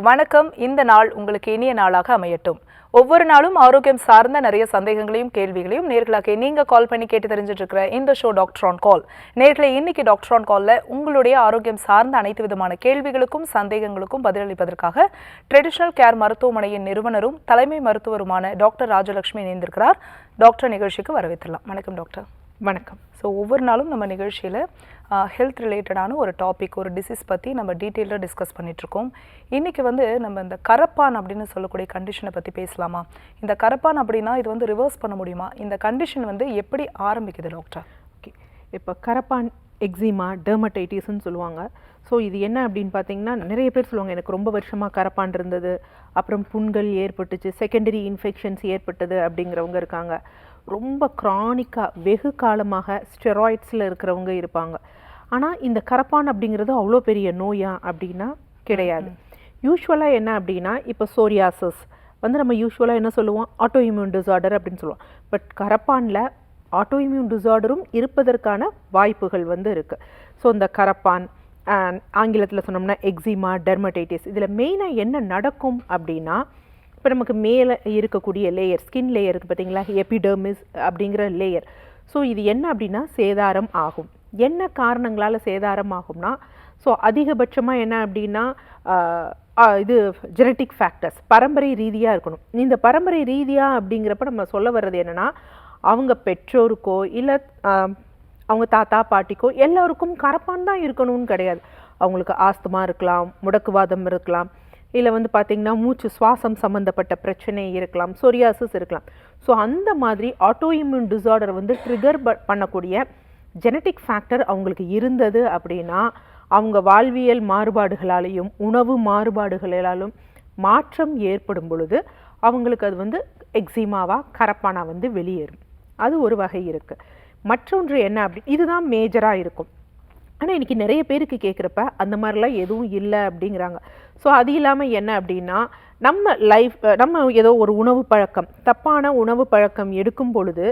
வணக்கம். இந்த நாள் உங்களுக்கு இனிய நாளாக அமையட்டும். ஒவ்வொரு நாளும் ஆரோக்கியம் சார்ந்த நிறைய சந்தேகங்களையும் கேள்விகளையும் நேர்களாக நீங்க கால் பண்ணி கேட்டு தெரிஞ்சுட்டு இருக்கிற இந்த ஷோ டாக்டர் ஆன் கால். நேர்களை இன்னைக்கு டாக்டர் ஆன் கால்ல உங்களுடைய ஆரோக்கியம் சார்ந்த அனைத்து விதமான கேள்விகளுக்கும் சந்தேகங்களுக்கும் பதிலளிப்பதற்காக ட்ரெடிஷனல் கேர் மருத்துவமனையின் நிறுவனரும் தலைமை மருத்துவருமான டாக்டர் ராஜலட்சுமி இணைந்திருக்கிறார். டாக்டர் நிகழ்ச்சிக்கு வரவேற்றலாம். வணக்கம் டாக்டர். வணக்கம். ஸோ ஒவ்வொரு நாளும் நம்ம நிகழ்ச்சியில் ஹெல்த் ரிலேட்டடான ஒரு டாபிக், ஒரு டிசீஸ் பற்றி நம்ம டீட்டெயிலாக டிஸ்கஸ் பண்ணிகிட்ருக்கோம். இன்றைக்கி நம்ம இந்த கரப்பான் அப்படின்னு சொல்லக்கூடிய கண்டிஷனை பற்றி பேசலாமா? இந்த கரப்பான் அப்படின்னா இது ரிவர்ஸ் பண்ண முடியுமா? இந்த கண்டிஷன் எப்படி ஆரம்பிக்குது டாக்டர்? ஓகே, இப்போ கரப்பான் எக்ஸிமா டெர்மடைட்டிஸ்ன்னு சொல்லுவாங்க. ஸோ இது என்ன அப்படின்னு பார்த்தீங்கன்னா, நிறைய பேர் சொல்லுவாங்க எனக்கு ரொம்ப வருஷமாக கரப்பான் இருந்தது, அப்புறம் புண்கள் ஏற்பட்டுச்சு, செகண்டரி இன்ஃபெக்ஷன்ஸ் ஏற்பட்டது அப்படிங்கிறவங்க இருக்காங்க. ரொம்ப க்ரானிக்காக வெகு காலமாக ஸ்டெராய்ட்ஸில் இருக்கிறவங்க இருப்பாங்க. ஆனால் இந்த கரப்பான் அப்படிங்கிறது அவ்வளோ பெரிய நோயா அப்படின்னா கிடையாது. யூஸ்வலாக என்ன அப்படின்னா, இப்போ சோரியாசிஸ் நம்ம யூஸ்வலாக என்ன சொல்லுவோம், ஆட்டோ இம்யூன் டிசார்டர் அப்படின்னு சொல்லுவோம். பட் கரப்பானில் ஆட்டோ இம்யூன் டிசார்டரும் இருப்பதற்கான வாய்ப்புகள் இருக்குது. ஸோ இந்த கரப்பான் ஆங்கிலத்தில் சொன்னோம்னா எக்ஸிமா டெர்மடைட்டிஸ், இதில் மெயினாக என்ன நடக்கும் அப்படின்னா, இப்போ நமக்கு மேலே இருக்கக்கூடிய லேயர், ஸ்கின் லேயர் இருக்குது பார்த்தீங்களா, எபிடெர்மிஸ் அப்படிங்கிற லேயர். ஸோ இது என்ன அப்படின்னா சேதாரம் ஆகும். என்ன காரணங்களால் சேதாரம் ஆகும்னா, ஸோ அதிகபட்சமாக என்ன அப்படின்னா இது ஜெனட்டிக் ஃபேக்டர்ஸ், பரம்பரை ரீதியாக இருக்கணும். இந்த பரம்பரை ரீதியாக அப்படிங்கிறப்ப நம்ம சொல்ல வர்றது என்னென்னா, அவங்க பெற்றோருக்கோ இல்லை அவங்க தாத்தா பாட்டிக்கோ எல்லோருக்கும் கரப்பான் தான் இருக்கணும்னு கிடையாது. அவங்களுக்கு ஆஸ்துமா இருக்கலாம், முடக்குவாதம் இருக்கலாம், இல்லை பார்த்திங்கன்னா மூச்சு சுவாசம் சம்மந்தப்பட்ட பிரச்சனை இருக்கலாம், சொரியாசிஸ் இருக்கலாம். ஸோ அந்த மாதிரி ஆட்டோ இம்யூன் டிசார்டர் ட்ரிகர் பண்ணக்கூடிய ஜெனட்டிக் ஃபேக்டர் அவங்களுக்கு இருந்தது அப்படின்னா, அவங்க வாழ்வியல் மாறுபாடுகளாலேயும் உணவு மாறுபாடுகளாலும் மாற்றம் ஏற்படும் பொழுது அவங்களுக்கு அது எக்ஸிமாவாக கரப்பானாக வெளியேறும். அது ஒரு வகை இருக்குது. மற்றொன்று என்ன அப்படி, இதுதான் மேஜராக இருக்கும். ஆனால் இன்றைக்கி நிறைய பேருக்கு கேட்குறப்ப அந்த மாதிரிலாம் எதுவும் இல்லை அப்படிங்கிறாங்க. ஸோ அது இல்லாமல் என்ன அப்படின்னா, நம்ம ஏதோ ஒரு உணவு பழக்கம், தப்பான உணவு பழக்கம் எடுக்கும் பொழுது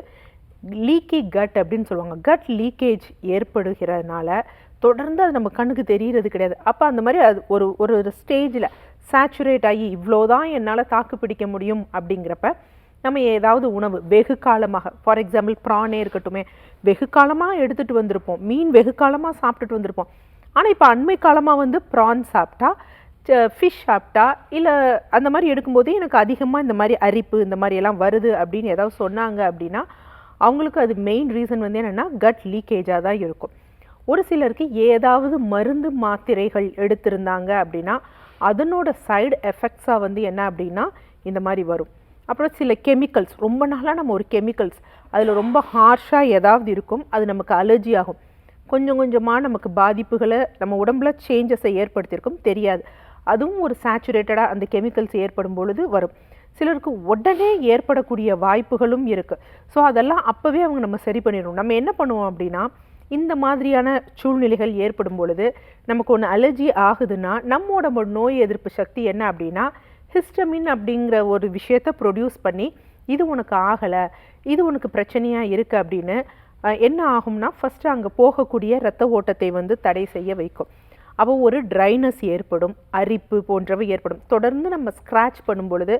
லீக்கி கட் அப்படின்னு சொல்லுவாங்க. கட் லீக்கேஜ் ஏற்படுகிறதுனால தொடர்ந்து அது நம்ம கண்ணுக்கு தெரிகிறது கிடையாது. அப்போ அந்த மாதிரி அது ஒரு ஸ்டேஜில் சேச்சுரேட் ஆகி இவ்வளோதான் என்னால் தாக்கு பிடிக்க முடியும் அப்படிங்கிறப்ப நம்ம ஏதாவது உணவு வெகு காலமாக, ஃபார் எக்ஸாம்பிள் ப்ரானே இருக்கட்டுமே, வெகு காலமாக எடுத்துகிட்டு வந்திருப்போம், மீன் வெகு காலமாக சாப்பிட்டுட்டு வந்திருப்போம். ஆனால் இப்போ அண்மை காலமாக ப்ரான் சாப்பிட்டா, ஃபிஷ் சாப்பிட்டா, இல்லை அந்த மாதிரி எடுக்கும்போது எனக்கு அதிகமாக இந்த மாதிரி அரிப்பு இந்த மாதிரி எல்லாம் வருது அப்படின்னு ஏதாவது சொன்னாங்க அப்படின்னா, அவங்களுக்கு அது மெயின் ரீசன் என்னென்னா கட் லீக்கேஜாக தான் இருக்கும். ஒரு சிலருக்கு ஏதாவது மருந்து மாத்திரைகள் எடுத்திருந்தாங்க அப்படின்னா அதனோட சைடு எஃபெக்ட்ஸாக என்ன அப்படின்னா இந்த மாதிரி வரும். அப்புறம் சில கெமிக்கல்ஸ், ரொம்ப நாளாக நம்ம ஒரு கெமிக்கல்ஸ் அதில் ரொம்ப ஹார்ஷாக ஏதாவது இருக்கும், அது நமக்கு அலர்ஜி ஆகும். கொஞ்சம் கொஞ்சமாக நமக்கு பாதிப்புகளை நம்ம உடம்புல சேஞ்சஸை ஏற்படுத்தியிருக்கும் தெரியாது. அதுவும் ஒரு சேச்சுரேட்டடாக அந்த கெமிக்கல்ஸ் ஏற்படும் பொழுது வரும். சிலருக்கு உடனே ஏற்படக்கூடிய வாய்ப்புகளும் இருக்குது. ஸோ அதெல்லாம் அப்போவே நம்ம சரி பண்ணிடணும். நம்ம என்ன பண்ணுவோம் அப்படின்னா, இந்த மாதிரியான சூழ்நிலைகள் ஏற்படும் பொழுது நமக்கு ஒன்று அலர்ஜி ஆகுதுன்னா நம்மோட நோய் எதிர்ப்பு சக்தி என்ன அப்படின்னா ஹிஸ்டமின் அப்படிங்கிற ஒரு விஷயத்தை ப்ரொடியூஸ் பண்ணி, இது உனக்கு ஆகலை, இது உனக்கு பிரச்சனையாக இருக்குது அப்படின்னு என்ன ஆகும்னா, ஃபஸ்ட்டு அங்கே போகக்கூடிய இரத்த ஓட்டத்தை தடை செய்ய வைக்கும். அப்போ ஒரு ட்ரைனஸ் ஏற்படும், அரிப்பு போன்றவை ஏற்படும். தொடர்ந்து நம்ம ஸ்க்ராட்ச் பண்ணும் பொழுது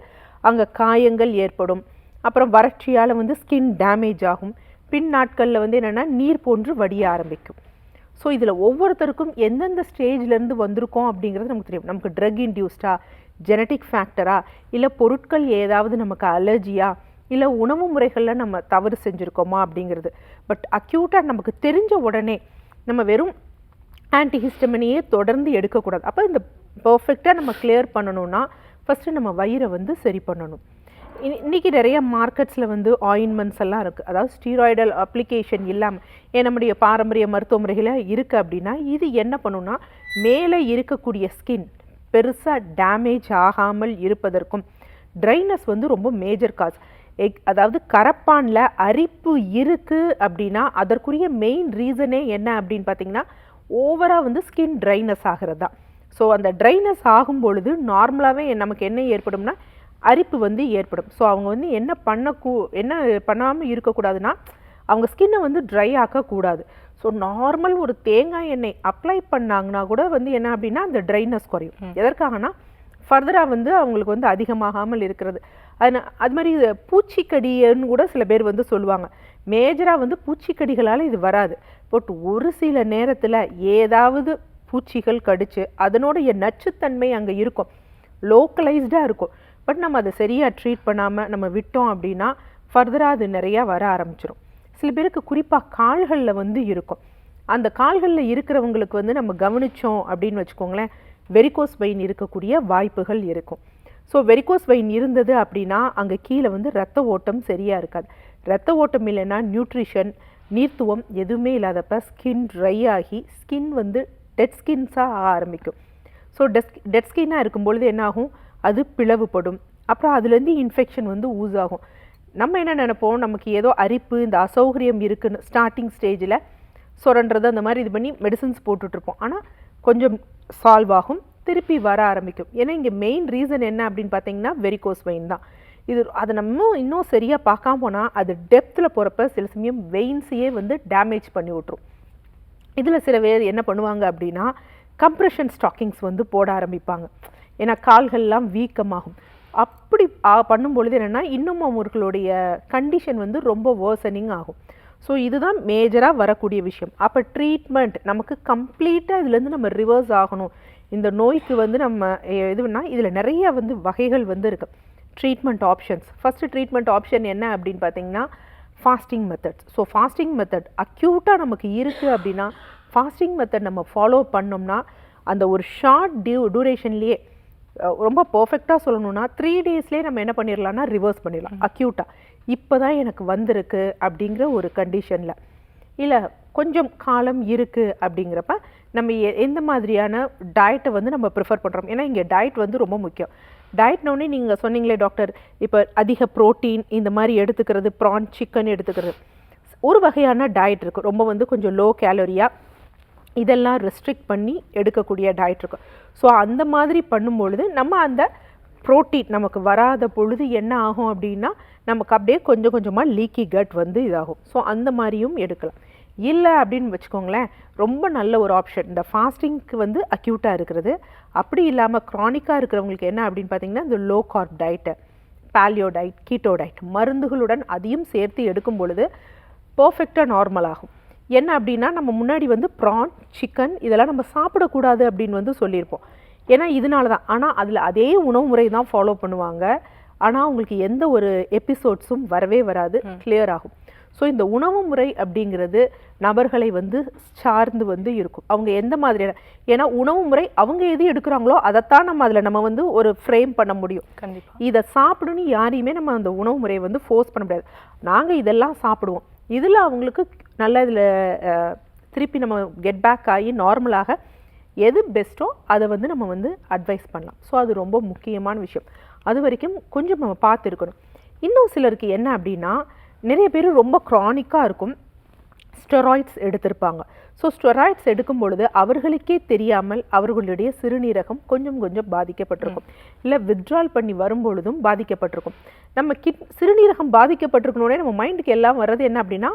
அங்கே காயங்கள் ஏற்படும். அப்புறம் வறட்சியால் ஸ்கின் டேமேஜ் ஆகும். பின் நாட்களில் என்னென்னா நீர் போன்று வடிய ஆரம்பிக்கும். ஸோ இதில் ஒவ்வொருத்தருக்கும் எந்தெந்த ஸ்டேஜ்லேருந்து வந்திருக்கோம் அப்படிங்கிறது நமக்கு தெரியும். நமக்கு ட்ரக் இன்டியூஸ்டா, ஜெனட்டிக் ஃபேக்டரா, இல்லை பொருட்கள் ஏதாவது நமக்கு அலர்ஜியா, இல்லை உணவு முறைகளில் நம்ம தவறு செஞ்சுருக்கோமா அப்படிங்கிறது. பட் அக்யூட்டாக நமக்கு தெரிஞ்ச உடனே நம்ம வெறும் ஆன்டிஹிஸ்டமினையே தொடர்ந்து எடுக்கக்கூடாது. அப்போ இந்த பர்ஃபெக்டாக நம்ம கிளியர் பண்ணணும்னா ஃபஸ்ட்டு நம்ம வயிறை சரி பண்ணணும். இன்றைக்கி நிறைய மார்க்கெட்ஸில் ஆயின்மெண்ட்ஸ் எல்லாம் இருக்குது, அதாவது ஸ்டீராய்டல் அப்ளிகேஷன் இல்லாமல் நம்முடைய பாரம்பரிய மருத்துவ முறையில் இருக்குது அப்படின்னா, இது என்ன பண்ணுன்னா மேலே இருக்கக்கூடிய ஸ்கின் பெருசாக டேமேஜ் ஆகாமல் இருப்பதற்கும், ட்ரைனஸ் ரொம்ப மேஜர் காஸ். அதாவது கரப்பானில் அரிப்பு இருக்குது அப்படின்னா அதற்குரிய மெயின் ரீசனே என்ன அப்படின்னு பார்த்தீங்கன்னா, ஓவராக ஸ்கின் ட்ரைனஸ் ஆகிறது தான். ஸோ அந்த ட்ரைனஸ் ஆகும் பொழுது நார்மலாகவே நமக்கு என்ன ஏற்படும்னா அரிப்பு ஏற்படும். ஸோ அவங்க என்ன பண்ணாமல் இருக்கக்கூடாதுன்னா, அவங்க ஸ்கின்னை ட்ரை ஆக்கக்கூடாது. ஸோ நார்மல் ஒரு தேங்காய் எண்ணெய் அப்ளை பண்ணாங்கன்னா கூட என்ன அப்படின்னா அந்த ட்ரைனஸ் குறையும். எதற்காகனா ஃபர்தராக வந்து அவங்களுக்கு வந்து அதிகமாகாமல் இருக்கிறது. அது மாதிரி பூச்சிக்கடின்னு கூட சில பேர் வந்து சொல்லுவாங்க. மேஜராக வந்து பூச்சிக்கடிகளால் இது வராது. பட் ஒரு சில நேரத்தில் ஏதாவது பூச்சிகள் கடிச்சு அதனுடைய நச்சுத்தன்மை அங்கே இருக்கும், லோக்கலைஸ்டாக இருக்கும். பட் நம்ம அதை சரியாக ட்ரீட் பண்ணாமல் நம்ம விட்டோம் அப்படின்னா ஃபர்தராக அது நிறையா வர ஆரம்பிச்சிடும். சில பேருக்கு குறிப்பாக கால்களில் வந்து இருக்கும். அந்த கால்களில் இருக்கிறவங்களுக்கு வந்து நம்ம கவனித்தோம் அப்படின்னு வச்சுக்கோங்களேன், வெரிகோஸ் வெயின் இருக்கக்கூடிய வாய்ப்புகள் இருக்கும். ஸோ வெரிகோஸ் வெயின் இருந்தது அப்படின்னா அங்கே கீழே வந்து ரத்த ஓட்டம் சரியாக இருக்காது. ரத்த ஓட்டம் இல்லைன்னா நியூட்ரிஷன், நீர்த்துவம் எதுவுமே இல்லாதப்ப ஸ்கின் ட்ரை ஆகி ஸ்கின் வந்து டெட் ஸ்கின்ஸாக ஆரம்பிக்கும். ஸோ டெட் ஸ்கின்னாக இருக்கும்பொழுது என்னாகும், அது பிளவுபடும். அப்புறம் அதுலேருந்து இன்ஃபெக்ஷன் வந்து ஊஸ் ஆகும். நம்ம என்ன நினைப்போம், நமக்கு ஏதோ அரிப்பு இந்த அசௌகரியம் இருக்குன்னு ஸ்டார்டிங் ஸ்டேஜில் சுரன்றது அந்த மாதிரி இது பண்ணி மெடிசன்ஸ் போட்டுட்ருப்போம். ஆனால் கொஞ்சம் சால்வ் ஆகும், திருப்பி வர ஆரம்பிக்கும். ஏன்னா இங்கே மெயின் ரீசன் என்ன அப்படின்னு பார்த்தீங்கன்னா வெரிகோஸ் வெயின் தான். அதை நம்ம இன்னும் சரியாக பார்க்காம போனால் அது டெப்த்தில் போகிறப்ப சில சமயம் வெயின்ஸையே வந்து டேமேஜ் பண்ணி விட்ரும். இதில் சில பேர் என்ன பண்ணுவாங்க அப்படின்னா கம்ப்ரெஷன் ஸ்டாக்கிங்ஸ் வந்து போட ஆரம்பிப்பாங்க. ஏன்னா கால்கள்லாம் வீக்கமாகும். அப்படி பண்ணும்பொழுது என்னென்னா இன்னும் அவர்களுடைய கண்டிஷன் வந்து ரொம்ப வேர்சனிங் ஆகும். ஸோ இதுதான் மேஜராக வரக்கூடிய விஷயம். அப்போ ட்ரீட்மெண்ட் நமக்கு கம்ப்ளீட்டாக இதுலேருந்து நம்ம ரிவர்ஸ் ஆகணும். இந்த நோய்க்கு வந்து நம்ம எதுனா இதில் நிறைய வந்து வகைகள் வந்து இருக்குது treatment options. First treatment option என்ன அப்படின்னு பார்த்தீங்கன்னா fasting methods. So fasting method அக்யூட்டாக நமக்கு இருக்குது அப்படின்னா ஃபாஸ்டிங் மெத்தட் நம்ம ஃபாலோ பண்ணோம்னா அந்த ஒரு ஷார்ட் டியூரேஷன்லேயே ரொம்ப பர்ஃபெக்டாக சொல்லணும்னா 3 டேஸ்லேயே நம்ம என்ன பண்ணிடலாம்னா ரிவர்ஸ் பண்ணிடலாம் அக்யூட்டாக. இப்போ தான் எனக்கு வந்திருக்கு அப்படிங்கிற ஒரு கண்டிஷனில், இல்லை கொஞ்சம் காலம் இருக்குது அப்படிங்கிறப்ப நம்ம எந்த மாதிரியான டயட்டை வந்து நம்ம ப்ரிஃபர் பண்ணுறோம். ஏன்னா இங்கே டயட் வந்து ரொம்ப முக்கியம். டயட்னோடனே நீங்கள் சொன்னீங்களே டாக்டர், இப்போ அதிக ப்ரோட்டீன் இந்த மாதிரி எடுத்துக்கிறது, ப்ரான் சிக்கன் எடுத்துக்கிறது, ஒரு வகையான டயட் இருக்குது ரொம்ப வந்து கொஞ்சம் லோ கேலரியாக இதெல்லாம் ரெஸ்ட்ரிக்ட் பண்ணி எடுக்கக்கூடிய டயட் இருக்கும். ஸோ அந்த மாதிரி பண்ணும்பொழுது நம்ம அந்த ப்ரோட்டீன் நமக்கு வராத பொழுது என்ன ஆகும் அப்படின்னா நமக்கு அப்படியே கொஞ்சம் கொஞ்சமாக லீக்கி கட் வந்து இதாகும். ஸோ அந்த மாதிரியும் எடுக்கலாம். இல்லை அப்படின்னு வச்சுக்கோங்களேன், ரொம்ப நல்ல ஒரு ஆப்ஷன் இந்த ஃபாஸ்டிங்க்கு வந்து அக்யூட்டாக இருக்கிறது. அப்படி இல்லாமல் க்ரானிக்காக இருக்கிறவங்களுக்கு என்ன அப்படின்னு பார்த்தீங்கன்னா இந்த low carb diet, paleo diet, keto diet மருந்துகளுடன் அதையும் சேர்த்து எடுக்கும் பொழுது பர்ஃபெக்டாக நார்மல் ஆகும். என்ன அப்படின்னா நம்ம முன்னாடி வந்து ப்ரான் சிக்கன் இதெல்லாம் நம்ம சாப்பிடக்கூடாது அப்படின்னு வந்து சொல்லியிருப்போம். ஏன்னா இதனால தான். ஆனால் அதில் அதே உணவு முறை தான் ஃபாலோ பண்ணுவாங்க. ஆனால் அவங்களுக்கு எந்த ஒரு எபிசோட்ஸும் வரவே வராது, கிளியர் ஆகும். ஸோ இந்த உணவு முறை அப்படிங்கிறது நபர்களை வந்து சார்ந்து வந்து இருக்கும். அவங்க எந்த மாதிரியான, ஏன்னா உணவு முறை அவங்க எது எடுக்கிறாங்களோ அதைத்தான் நம்ம அதில் நம்ம வந்து ஒரு ஃப்ரேம் பண்ண முடியும். கண்டிப்பாக இதை சாப்பிடணும்னு யாரையுமே நம்ம அந்த உணவு முறையை வந்து ஃபோர்ஸ் பண்ண முடியாது. நாங்கள் இதெல்லாம் சாப்பிடுவோம், இதில் அவங்களுக்கு நல்ல இதில் திருப்பி நம்ம கெட் பேக் ஆகி நார்மலாக எது பெஸ்ட்டோ அதை வந்து நம்ம வந்து அட்வைஸ் பண்ணலாம். ஸோ அது ரொம்ப முக்கியமான விஷயம். அது வரைக்கும் கொஞ்சம் நம்ம பார்த்துருக்கணும். இன்னும் சிலருக்கு என்ன அப்படின்னா நிறைய பேர் ரொம்ப க்ரானிக்காக இருக்கும், ஸ்டெராய்ட்ஸ் எடுத்திருப்பாங்க. ஸோ ஸ்டெராய்ட்ஸ் எடுக்கும் பொழுது அவர்களுக்கே தெரியாமல் அவர்களுடைய சிறுநீரகம் கொஞ்சம் கொஞ்சம் பாதிக்கப்பட்டிருக்கும், இல்லை வித்ட்ரால் பண்ணி வரும்பொழுதும் பாதிக்கப்பட்டிருக்கும். நம்ம சிறுநீரகம் பாதிக்கப்பட்டிருக்கணுன்னே நம்ம மைண்டுக்கு எல்லாம் வர்றது என்ன அப்படின்னா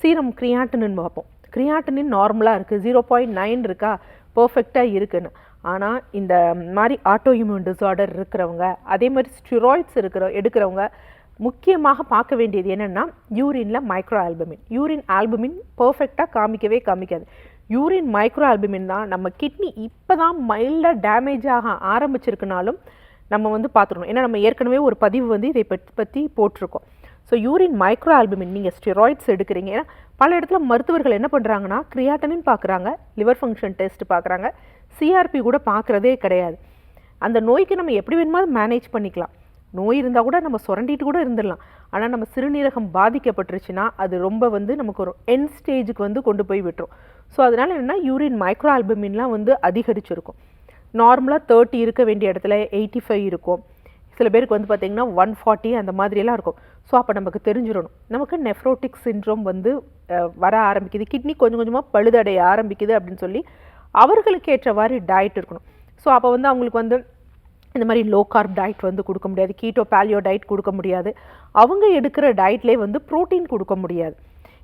சீரம் கிரியாட்டினின் பார்ப்போம். கிரியாட்டினின் நார்மலாக இருக்குது, 0.9 இருக்கா, பர்ஃபெக்டாக இருக்குன்னு. ஆனால் இந்த மாதிரி ஆட்டோ இம்யூன் டிஸார்டர் இருக்கிறவங்க, அதே மாதிரி ஸ்டெராய்ட்ஸ் எடுக்கிறவங்க முக்கியமாக பார்க்க வேண்டியது என்னென்னா யூரினில் மைக்ரோ ஆல்புமின். யூரின் ஆல்புமின் பர்ஃபெக்டாக காமிக்காது. யூரின் மைக்ரோ ஆல்புமின் தான் நம்ம கிட்னி இப்போ தான் மைல்டாக டேமேஜ் ஆக ஆரம்பிச்சிருக்குனாலும் நம்ம வந்து பார்த்துக்கணும். ஏன்னா நம்ம ஏற்கனவே ஒரு பதிவு வந்து இதை பற்றி போட்டிருக்கோம். ஸோ யூரின் மைக்ரோ ஆல்புமின் நீங்கள் ஸ்டெராய்ட்ஸ் எடுக்கிறீங்க. ஏன்னா பல இடத்துல மருத்துவர்கள் என்ன பண்ணுறாங்கன்னா கிரியாட்டினின் பார்க்குறாங்க, லிவர் ஃபங்க்ஷன் டெஸ்ட் பார்க்குறாங்க, சிஆர்பி கூட பார்க்குறதே கிடையாது. அந்த நோய்க்கு நம்ம எப்படி வேணுமோ மேனேஜ் பண்ணிக்கலாம். நோய் இருந்தால் கூட நம்ம சுரண்டிட்டு கூட இருந்துடலாம். ஆனால் நம்ம சிறுநீரகம் பாதிக்கப்பட்டுருச்சுன்னா அது ரொம்ப வந்து நமக்கு ஒரு எண்ட் ஸ்டேஜுக்கு வந்து கொண்டு போய் விட்டுரும். ஸோ அதனால் என்னென்னா யூரின் மைக்ரோ ஆல்புமின்லாம் வந்து அதிகரிச்சிருக்கும். நார்மலாக 30 இருக்க வேண்டிய இடத்துல 85 இருக்கும். சில பேருக்கு வந்து பார்த்திங்கன்னா 140 அந்த மாதிரியெல்லாம் இருக்கும். ஸோ அப்போ நமக்கு தெரிஞ்சிடணும் நமக்கு நெஃப்ரோட்டிக் சிண்ட்ரோம் வந்து வர ஆரம்பிக்குது, கிட்னி கொஞ்சம் கொஞ்சமாக பழுதடைய ஆரம்பிக்குது அப்படின்னு சொல்லி அவர்களுக்கு ஏற்றவாறு டயட் இருக்கணும். ஸோ அப்போ வந்து அவங்களுக்கு வந்து இந்த மாதிரி லோ கார்ப் டயட் வந்து கொடுக்க முடியாது, கீட்டோ பாலியோ டயட் கொடுக்க முடியாது, அவங்க எடுக்கிற டயட்லேயே வந்து ப்ரோட்டீன் கொடுக்க முடியாது.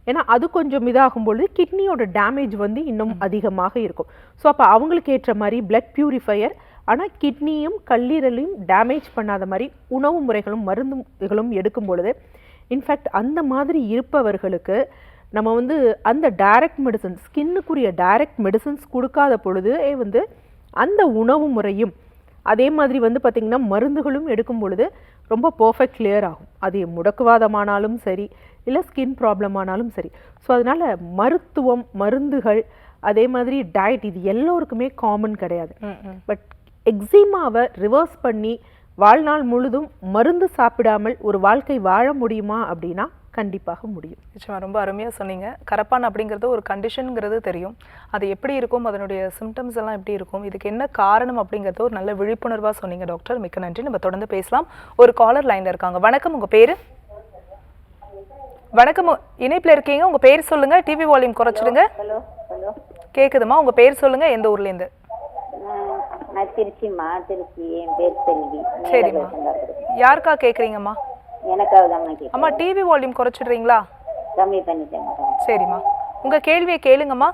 ஏன்னா அது கொஞ்சம் இதாகும்பொழுது கிட்னியோட டேமேஜ் வந்து இன்னும் அதிகமாக இருக்கும். ஸோ அப்போ அவங்களுக்கு ஏற்ற மாதிரி பிளட் பியூரிஃபையர் ஆனால் கிட்னியும் கல்லீரலையும் டேமேஜ் பண்ணாத மாதிரி உணவு முறைகளும் மருந்துகளும் எடுக்கும் பொழுது இன்ஃபேக்ட் அந்த மாதிரி இருப்பவர்களுக்கு நம்ம வந்து அந்த டைரக்ட் மெடிசன்ஸ் ஸ்கின்னுக்குரிய டைரக்ட் மெடிசன்ஸ் கொடுக்காத பொழுது வந்து அந்த உணவு முறையும் அதே மாதிரி வந்து பார்த்திங்கன்னா மருந்துகளும் எடுக்கும் பொழுது ரொம்ப பர்ஃபெக்ட் கிளியர் ஆகும். அது முடக்குவாதமானாலும் சரி இல்லை ஸ்கின் ப்ராப்ளம் ஆனாலும் சரி. ஸோ அதனால் மருத்துவம் மருந்துகள் அதே மாதிரி டயட் இது எல்லோருக்குமே காமன் கிடையாது. பட் எக்ஸிமாவை ரிவர்ஸ் பண்ணி வாழ்நாள் முழுதும் மருந்து சாப்பிடாமல் ஒரு வாழ்க்கை வாழ முடியுமா அப்படின்னா கண்டிப்பாக முடியும். நிச்சயமா ரொம்ப அருமையாக சொன்னீங்க. கரப்பான் அப்படிங்கிறது ஒரு கண்டிஷனுங்கிறது தெரியும். அது எப்படி இருக்கும், அதனுடைய சிம்டம்ஸ் எல்லாம் எப்படி இருக்கும், இதுக்கு என்ன காரணம் அப்படிங்கிறது ஒரு நல்ல விழிப்புணர்வாக சொன்னீங்க டாக்டர். மிக்க நன்றி. நம்ம தொடர்ந்து பேசலாம். ஒரு காலர் லைனில் இருக்காங்க. வணக்கம், உங்கள் பேர்? வணக்கம், இணைப்பில் இருக்கீங்க. உங்கள் பேர் சொல்லுங்கள். டிவி வால்யூம் குறைச்சிடுங்க. கேட்குதுமா? உங்கள் பேர் சொல்லுங்கள். எந்த ஊர்லேருந்து? திருச்சிம்மா. திருச்சி. என் பேர் செல்வி. சரிம்மா. யாருக்கா கேட்குறீங்கம்மா? எனக்காக அம்மா டிவி வால்யூம் குறைச்சிடுறீங்களா? கம்மி பண்ணிட்டேன். சரிம்மா, உங்கள் கேள்வியை கேளுங்கம்மா.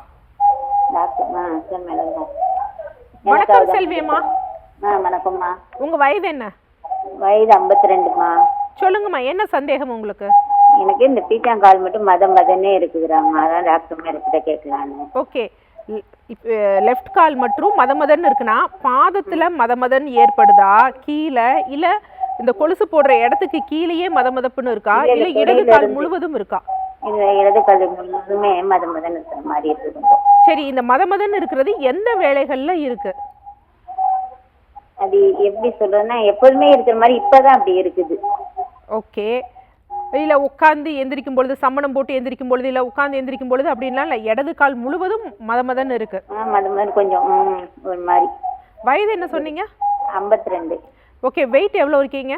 வணக்கம் செல்வியம்மா. வணக்கம்மா. உங்கள் வயது என்ன? வயது 52ம்மா. சொல்லுங்கம்மா, என்ன சந்தேகம் உங்களுக்கு? எனக்கு இந்த பீச்சாங்கால் மட்டும் மதன்னே இருக்குதுறாங்க. அதான் டாக்டர் மேல கேட்கலான்னு. ஓகே, லெஃப்ட் கால் மற்றும் மதன்னு இருக்குன்னா பாதத்துல மதன் ஏற்படுதா, கீழே இல்ல இந்த கொலுசு போடுற இடத்துக்கு கீழேயே மதப்புன்னு இருக்கா, இல்ல இடது கால் முழுவதும் இருக்கா? இந்த இடது கால் முழுவதுமே மதன் இருக்கிற மாதிரி இருக்கு. சரி, இந்த மதன் இருக்கிறது எந்த வேளைகள்ல இருக்கு? அது எப்படி சொல்றதுன்னா எப்போதுமே இருக்கிற மாதிரி இப்பதான் அப்படி இருக்குது. ஓகே, இல்ல உட்கார்ந்து எந்திரிக்கும் பொழுது, சம்மணம் போட்டு எந்திரிக்கும் பொழுது, இல்ல உட்கார்ந்து எந்திரிக்கும் பொழுது அப்படின்லாம் இல்ல, இடது கால் முழுவதும் மதன் இருக்கு. மதன் கொஞ்சம் ஒரு மாதிரி. வயது என்ன சொன்னீங்க? 52. ஓகே, வெயிட் எவ்வளவு இருக்கீங்க?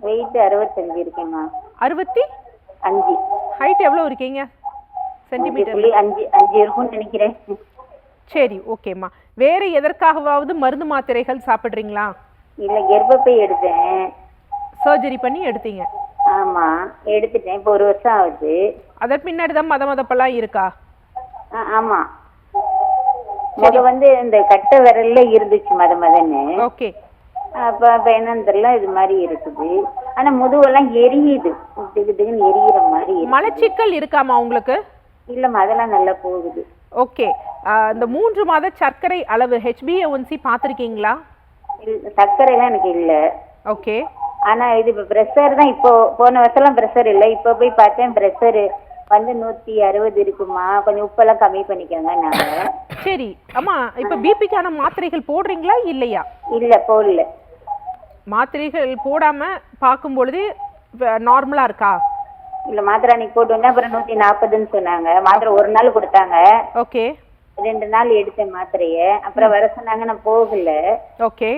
வெயிட் 65 இருக்கேம்மா. 65. ஹைட் எவ்வளவு இருக்கீங்க சென்டிமீட்டர்? 5 இருக்கும்னு நினைக்கிறேன். சரி, ஓகேம்மா. வேற எதற்காகவாவது மருந்து மாத்திரைகள் சாப்பிடுறீங்களா? இல்ல, கர்ப்பப்பை எடுத்தேன். சர்ஜரி பண்ணி எடுத்தீங்க? ஆமா, எடுத்துட்டேன். இப்போ 1 வருஷம் ஆகுது. அதற்கு பின்னாடி தான் மதப்பெல்லாம் இருக்கா? ஆமா, வந்து இந்த கட்டை விரல்ல இருந்துச்சு மதன்னு. ஓகே, அப்ப என்னன்னு தெரியல, இது மாதிரி இருக்குது. ஆனா முதுவெல்லாம் எரியுது, திகுன்னு எரியிற மாதிரி. மலச்சிக்கல் இருக்காமா உங்களுக்கு? இல்லம்மா, அதெல்லாம் நல்லா போகுது. ஓகே, இந்த 3 மாத சர்க்கரை அளவு HbA1c பாத்திருக்கீங்களா? சர்க்கரை எல்லாம் எனக்கு இல்ல. ஓகே, ஆனா இது இப்ப பிரஷர் தான். இப்போ போன வருஷம் பிரஷர் இல்ல, இப்ப போய் பார்த்தேன் பிரஷர் வந்து 160 இருக்குமா. கொஞ்சம் உப்பெல்லாம் கம்மி பண்ணிக்கோங்க நாங்க. சரி அம்மா, இப்ப பிபிக்கான மாத்திரைகள் போடுறீங்களா இல்லையா? இல்ல, போடல. மாத்திரைகள் போடாம பார்க்கும் பொழுது நார்மலா இருக்கா? இல்ல, மாத்திரை அன்னைக்கு போட்டு வந்தா அப்புறம் 140ன்னு சொன்னாங்க. மாத்திரை ஒரு நாள் கொடுத்தாங்க. ஓகே, 2 நாள் எடுத்தேன் மாத்திரைய. அப்புறம் வர சொன்னாங்க, நான் போகல. ஓகே,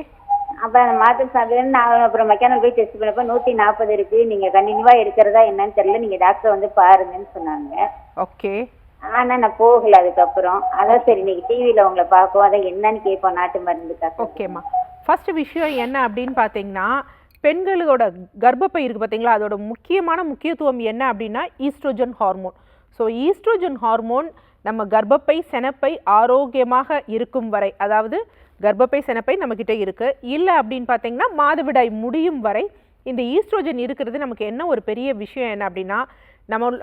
அப்புறம் அந்த மாத்திரை சாப்பிட்டு நான் அப்புறம் மெக்கானிக் போய் டெஸ்ட் பண்ணப்ப 140 இருக்கு. நீங்க கண்டினியூவா எடுக்கிறதா என்னன்னு தெரியல, நீங்க டாக்டர் வந்து பாருங்கன்னு சொன்னாங்க. ஓகே, ஆனா நான் போகல அதுக்கப்புறம். அதான் சரி, இன்னைக்கு டிவியில உங்களை பார்ப்போம், அதை என்னன்னு கேட்போம் நாட்டு மருந்துக்காக. ஓகேம்மா. ஃபர்ஸ்ட் விஷயம் என்ன அப்படின்னு பார்த்தீங்கன்னா, பெண்களோட கர்ப்பப்பை இருக்கு பார்த்தீங்களா, அதோட முக்கியத்துவம் என்ன அப்படின்னா estrogen hormone. So estrogen hormone நம்ம கர்ப்பப்பை செனப்பை ஆரோக்கியமாக இருக்கும் வரை, அதாவது கர்ப்பப்பை செனப்பை நம்மக்கிட்ட இருக்கு இல்லை அப்படின்னு பார்த்தீங்கன்னா மாதவிடாய் முடியும் வரை இந்த ஈஸ்ட்ரோஜன் இருக்கிறது நமக்கு என்ன ஒரு பெரிய விஷயம் என்ன அப்படின்னா,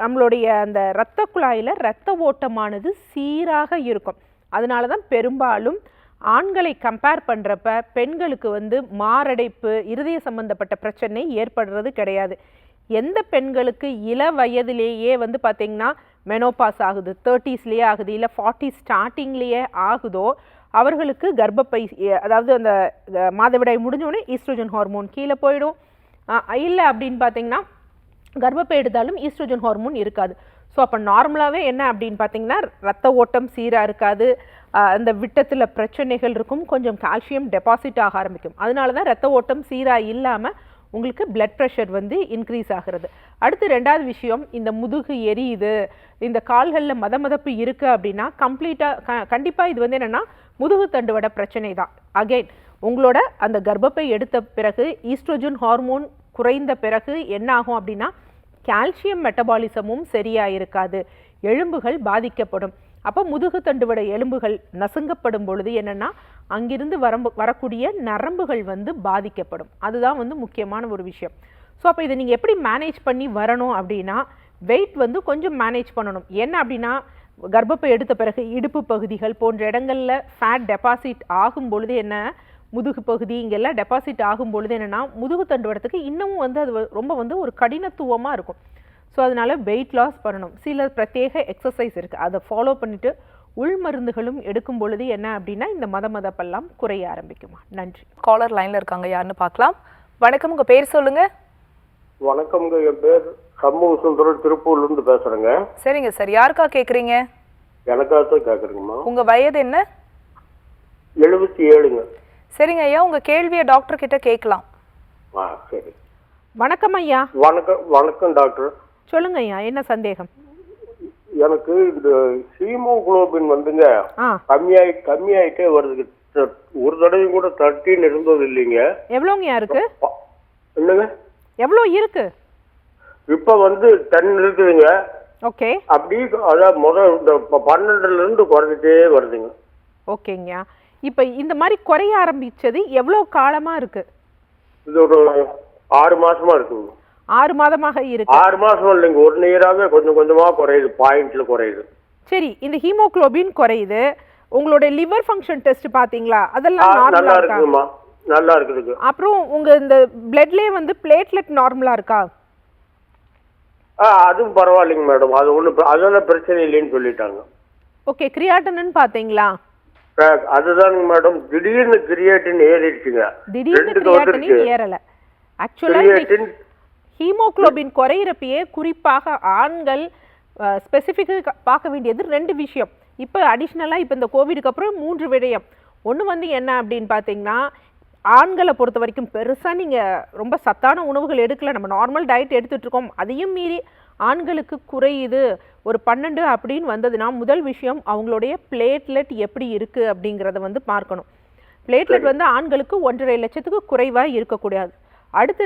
நம்மளுடைய அந்த இரத்த குழாயில் இரத்த ஓட்டமானது சீராக இருக்கும். அதனால தான் பெரும்பாலும் ஆண்களை கம்பேர் பண்ணுறப்ப பெண்களுக்கு வந்து மாரடைப்பு, இருதய சம்பந்தப்பட்ட பிரச்சனை ஏற்படுறது கிடையாது. எந்த பெண்களுக்கு இள வயதிலேயே வந்து பார்த்திங்கன்னா மெனோபாஸ் ஆகுது, 30ஸ்லேயே ஆகுது, இல்லை 40 ஸ்டார்டிங்லேயே ஆகுதோ அவர்களுக்கு கர்ப்பப்பை, அதாவது அந்த மாதவிடாய் முடிஞ்சோடனே ஈஸ்ட்ரோஜன் ஹார்மோன் கீழே போயிடும். இல்லை அப்படின்னு பார்த்தீங்கன்னா கர்ப்பப்பை எடுத்தாலும் ஈஸ்ட்ரோஜன் ஹார்மோன் இருக்காது. ஸோ அப்போ நார்மலாகவே என்ன அப்படின்னு பார்த்தீங்கன்னா ரத்த ஓட்டம் சீராக இருக்காது, அந்த விட்டத்தில் பிரச்சனைகள் இருக்கும், கொஞ்சம் கால்சியம் டெபாசிட் ஆக ஆரம்பிக்கும். அதனால தான் ரத்த ஓட்டம் சீராக இல்லாமல் உங்களுக்கு பிளட் ப்ரெஷர் வந்து இன்க்ரீஸ் ஆகிறது. அடுத்து 2வது விஷயம், இந்த முதுகு எரியுது, இந்த கால்களில் மதப்பு இருக்குது அப்படின்னா கண்டிப்பாக இது வந்து என்னென்னா முதுகு தண்டுவட பிரச்சனை தான். அகெயின் உங்களோட அந்த கர்ப்பப்பை எடுத்த பிறகு ஈஸ்ட்ரோஜன் ஹார்மோன் குறைந்த பிறகு என்ன ஆகும் அப்படின்னா கால்சியம் மெட்டபாலிசமும் சரியாக இருக்காது, எலும்புகள் பாதிக்கப்படும். அப்போ முதுகு தண்டுவட எலும்புகள் நசுங்கப்படும் பொழுது என்னன்னா அங்கிருந்து வரக்கூடிய நரம்புகள் வந்து பாதிக்கப்படும். அதுதான் வந்து முக்கியமான ஒரு விஷயம். ஸோ அப்போ இதை நீங்கள் எப்படி மேனேஜ் பண்ணி வரணும் அப்படின்னா, வெயிட் வந்து கொஞ்சம் மேனேஜ் பண்ணணும். என்ன அப்படின்னா, கர்ப்பப்பை எடுத்த பிறகு இடுப்பு பகுதிகள் போன்ற இடங்களில் ஃபேட் டெபாசிட் ஆகும் பொழுது என்ன, முதுகு பகுதி இங்கெல்லாம் டெபாசிட் ஆகும் பொழுது என்னென்னா முதுகு தண்டுவடத்துக்கு இன்னமும் வந்து அது ரொம்ப வந்து ஒரு கடினத்துவமாக இருக்கும். ஸோ அதனால வெயிட் லாஸ் பண்ணணும். சில பிரத்யேக எக்ஸசைஸ் இருக்குது, அதை ஃபாலோ பண்ணிவிட்டு உள் மருந்துகளும் எடுக்கும் பொழுது என்ன அப்படின்னா இந்த மதப்பெல்லாம் குறைய ஆரம்பிக்குமா. நன்றி. காலர் லைன்ல இருக்காங்க, யாருன்னு பார்க்கலாம். வணக்கம், உங்க பேர் சொல்லுங்க. வணக்கம்ங்க, என் பேர் சண்முக சுந்தரம், திருப்பூர்ல இருந்து பேசுறேங்க. சரிங்க சார், யாருக்கா கேக்குறீங்க? எனக்காக தான் கேக்குறீங்கம்மா. உங்க வயது என்ன? 77ங்க. சரிங்க ஐயா, உங்க கேள்வியை டாக்டர் கிட்ட கேட்கலாம். சரி. வணக்கம் ஐயா. வணக்கம் டாக்டர். சொல்லுங்க ஐயா, என்ன சந்தேகம்? எனக்கு இந்த ஹீமோகுளோபின் வந்துங்க கம்மியாயிட்டே வருது. ஒரு தடவையும் கூட 13 இருந்தது இல்லைங்க. எவ்வளோங்கய்யா இருக்கு? என்னங்க எவ்வளோ இருக்கு? இப்ப வந்து 10 இருக்குதுங்க. ஓகே. அப்படி அதான் முதல் இந்த 12ல இருந்து குறைஞ்சிட்டே வருதுங்க. ஓகேங்கய்யா, இப்ப இந்த மாதிரி குறைய ஆரம்பிச்சது எவ்வளோ காலமா இருக்கு? இது ஒரு 6 மாசமா இருக்குங்க. 6 மாதமாக இருக்கு. 6 மாசம் இல்லைங்க, 1 இயராவே கொஞ்சம் கொஞ்சமா குறையுது, பாயிண்ட்ல குறையுது. சரி, இந்த ஹீமோகுளோபின் குறையுது, உங்களோட லிவர் ஃபங்க்ஷன் டெஸ்ட் பாத்தீங்களா? அதெல்லாம் நல்லா இருக்குமா? நல்லா இருக்குது. அப்புறம் உங்க இந்த பிளட்லயே வந்து பிளேட்லெட் நார்மலா இருக்கா? அதுவும் பரவாயில்லைங்க மேடம், அது ஒண்ணு அதெல்லாம் பிரச்சனை இல்லைன்னு சொல்லிட்டாங்க. ஓகே. கிரியாட்டின் பாத்தீங்களா? அதுதானுங்க மேடம், திடீர்னு கிரியாட்டின் ஏறிடுச்சுங்க. திடீர்னு கிரியாட்டின் ஏறல. ஆக்சுவலா ஹீமோகுளோபின் குறையிறப்பயே குறிப்பாக ஆண்கள் ஸ்பெசிஃபிக்காக பார்க்க வேண்டியது 2 விஷயம். இப்போ அடிஷ்னலாக இப்போ இந்த கோவிடுக்கு அப்புறம் 3 விடயம். ஒன்று வந்து என்ன அப்படின்னு பார்த்தீங்கன்னா, ஆண்களை பொறுத்த வரைக்கும் பெருசாக நீங்கள் ரொம்ப சத்தான உணவுகள் எடுக்கல, நம்ம நார்மல் டயட் எடுத்துகிட்ருக்கோம். அதையும் மீறி ஆண்களுக்கு குறையுது ஒரு 12 அப்படின்னு வந்ததுன்னா, முதல் விஷயம் அவங்களுடைய பிளேட்லெட் எப்படி இருக்குது அப்படிங்கிறத வந்து பார்க்கணும். பிளேட்லெட் வந்து ஆண்களுக்கு 1.5 லட்சத்துக்கு குறைவாக இருக்கக்கூடாது. அடுத்து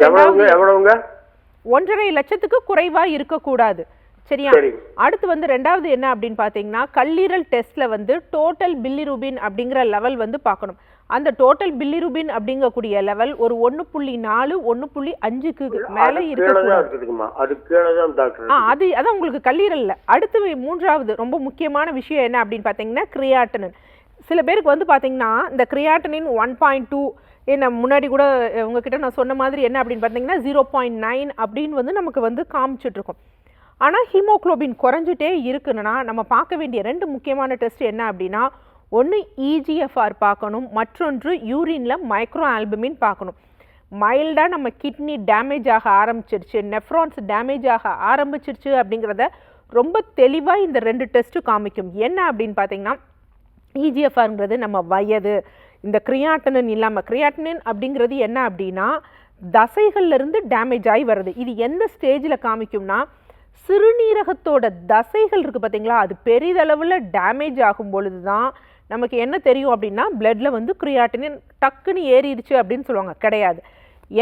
1.5 லட்சத்துக்கு குறைவாக இருக்கக்கூடாது. சரியா? அடுத்து வந்து 2வது என்ன அப்படின்னு பார்த்தீங்கன்னா, கல்லீரல் டெஸ்ட்ல வந்து டோட்டல் பில்லிரூபின் அப்படிங்கிற லெவல் வந்து பார்க்கணும். அந்த டோட்டல் பில்லிரூபின் அப்படிங்கக்கூடிய லெவல் ஒரு 1.4 1.5க்கு மேல இருக்கக்கூடாது. அதான் உங்களுக்கு கல்லீரல்ல. அடுத்து 3வது ரொம்ப முக்கியமான விஷயம் என்ன அப்படின்னு பார்த்தீங்கன்னா, கிரியாட்டினின். சில பேருக்கு வந்து பார்த்தீங்கன்னா இந்த கிரியாட்டினின் 1.2 என்ன முன்னாடி கூட உங்ககிட்ட நான் சொன்ன மாதிரி என்ன அப்படின்னு பார்த்தீங்கன்னா 0.9 அப்படின்னு வந்து நமக்கு வந்து காமிச்சிட்ருக்கோம். ஆனால் ஹீமோகுளோபின் குறைஞ்சிட்டே இருக்குன்னா நம்ம பார்க்க வேண்டிய 2 முக்கியமான டெஸ்ட் என்ன அப்படின்னா, ஒன்று EGFR பார்க்கணும், மற்றொன்று யூரின்ல மைக்ரோ ஆல்புமின் பார்க்கணும். மைல்டாக நம்ம கிட்னி டேமேஜ் ஆக ஆரம்பிச்சிருச்சு, நெஃப்ரான்ஸ் டேமேஜ் ஆக ஆரம்பிச்சிருச்சு அப்படிங்கிறத ரொம்ப தெளிவாக இந்த 2 டெஸ்ட்டு காமிக்கும். என்ன அப்படின்னு பார்த்தீங்கன்னா, EGFRங்கிறது நம்ம வயது, இந்த கிரியாட்டினின் இல்லாமல், கிரியாட்டினின் அப்படிங்கிறது என்ன அப்படின்னா தசைகள்லேருந்து டேமேஜ் ஆகி வருது. இது எந்த ஸ்டேஜில் காமிக்கும்னா, சிறுநீரகத்தோட தசைகள் இருக்குது பார்த்தீங்களா, அது பெரிதளவில் டேமேஜ் ஆகும் பொழுது தான் நமக்கு என்ன தெரியும் அப்படின்னா, பிளட்ல வந்து கிரியாட்டினின் டக்குன்னு ஏறிடுச்சு அப்படின்னு சொல்லுவாங்க. கிடையாது.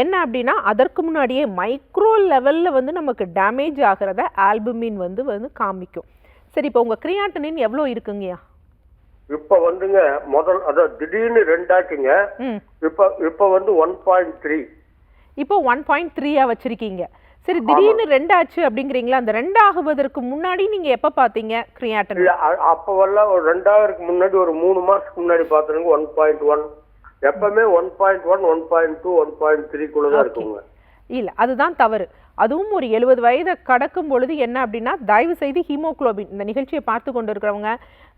என்ன அப்படின்னா, அதற்கு முன்னாடியே மைக்ரோ லெவலில் வந்து நமக்கு டேமேஜ் ஆகிறத ஆல்புமின் வந்து காமிக்கும். சரி, இப்போ உங்கள் கிரியாட்டினின் எவ்வளோ இருக்குங்கய்யா? இப்ப வந்துங்க முதல் அதான் திடீர்னு 2 ஆச்சுங்க. இப்ப வந்து 1.3. இப்போ 1.3 வச்சிருக்கீங்க. சரி, திடீர்னு 2 ஆச்சு அப்படிங்கிறீங்களா? அந்த 2 ஆகுவதற்கு முன்னாடி நீங்க எப்ப பாத்தீங்க கிரியாட்டின்? அப்பவெல்லாம் ஒரு 2000க்கு முன்னாடி ஒரு 3 மாசத்துக்கு முன்னாடி பார்த்ததுங்க 1.1. எப்பவுமே 1.1 1.2 1.3 குள்ள தான் இருக்குங்க. இல்ல, அதுதான் தவறு. அதுவும் ஒரு 70 வயதை கடக்கும் பொழுது என்ன அப்படின்னா, தயவு செய்து ஹீமோகுளோபின் இந்த நிகழ்ச்சியை பார்த்து கொண்டு இருக்கிறவங்க,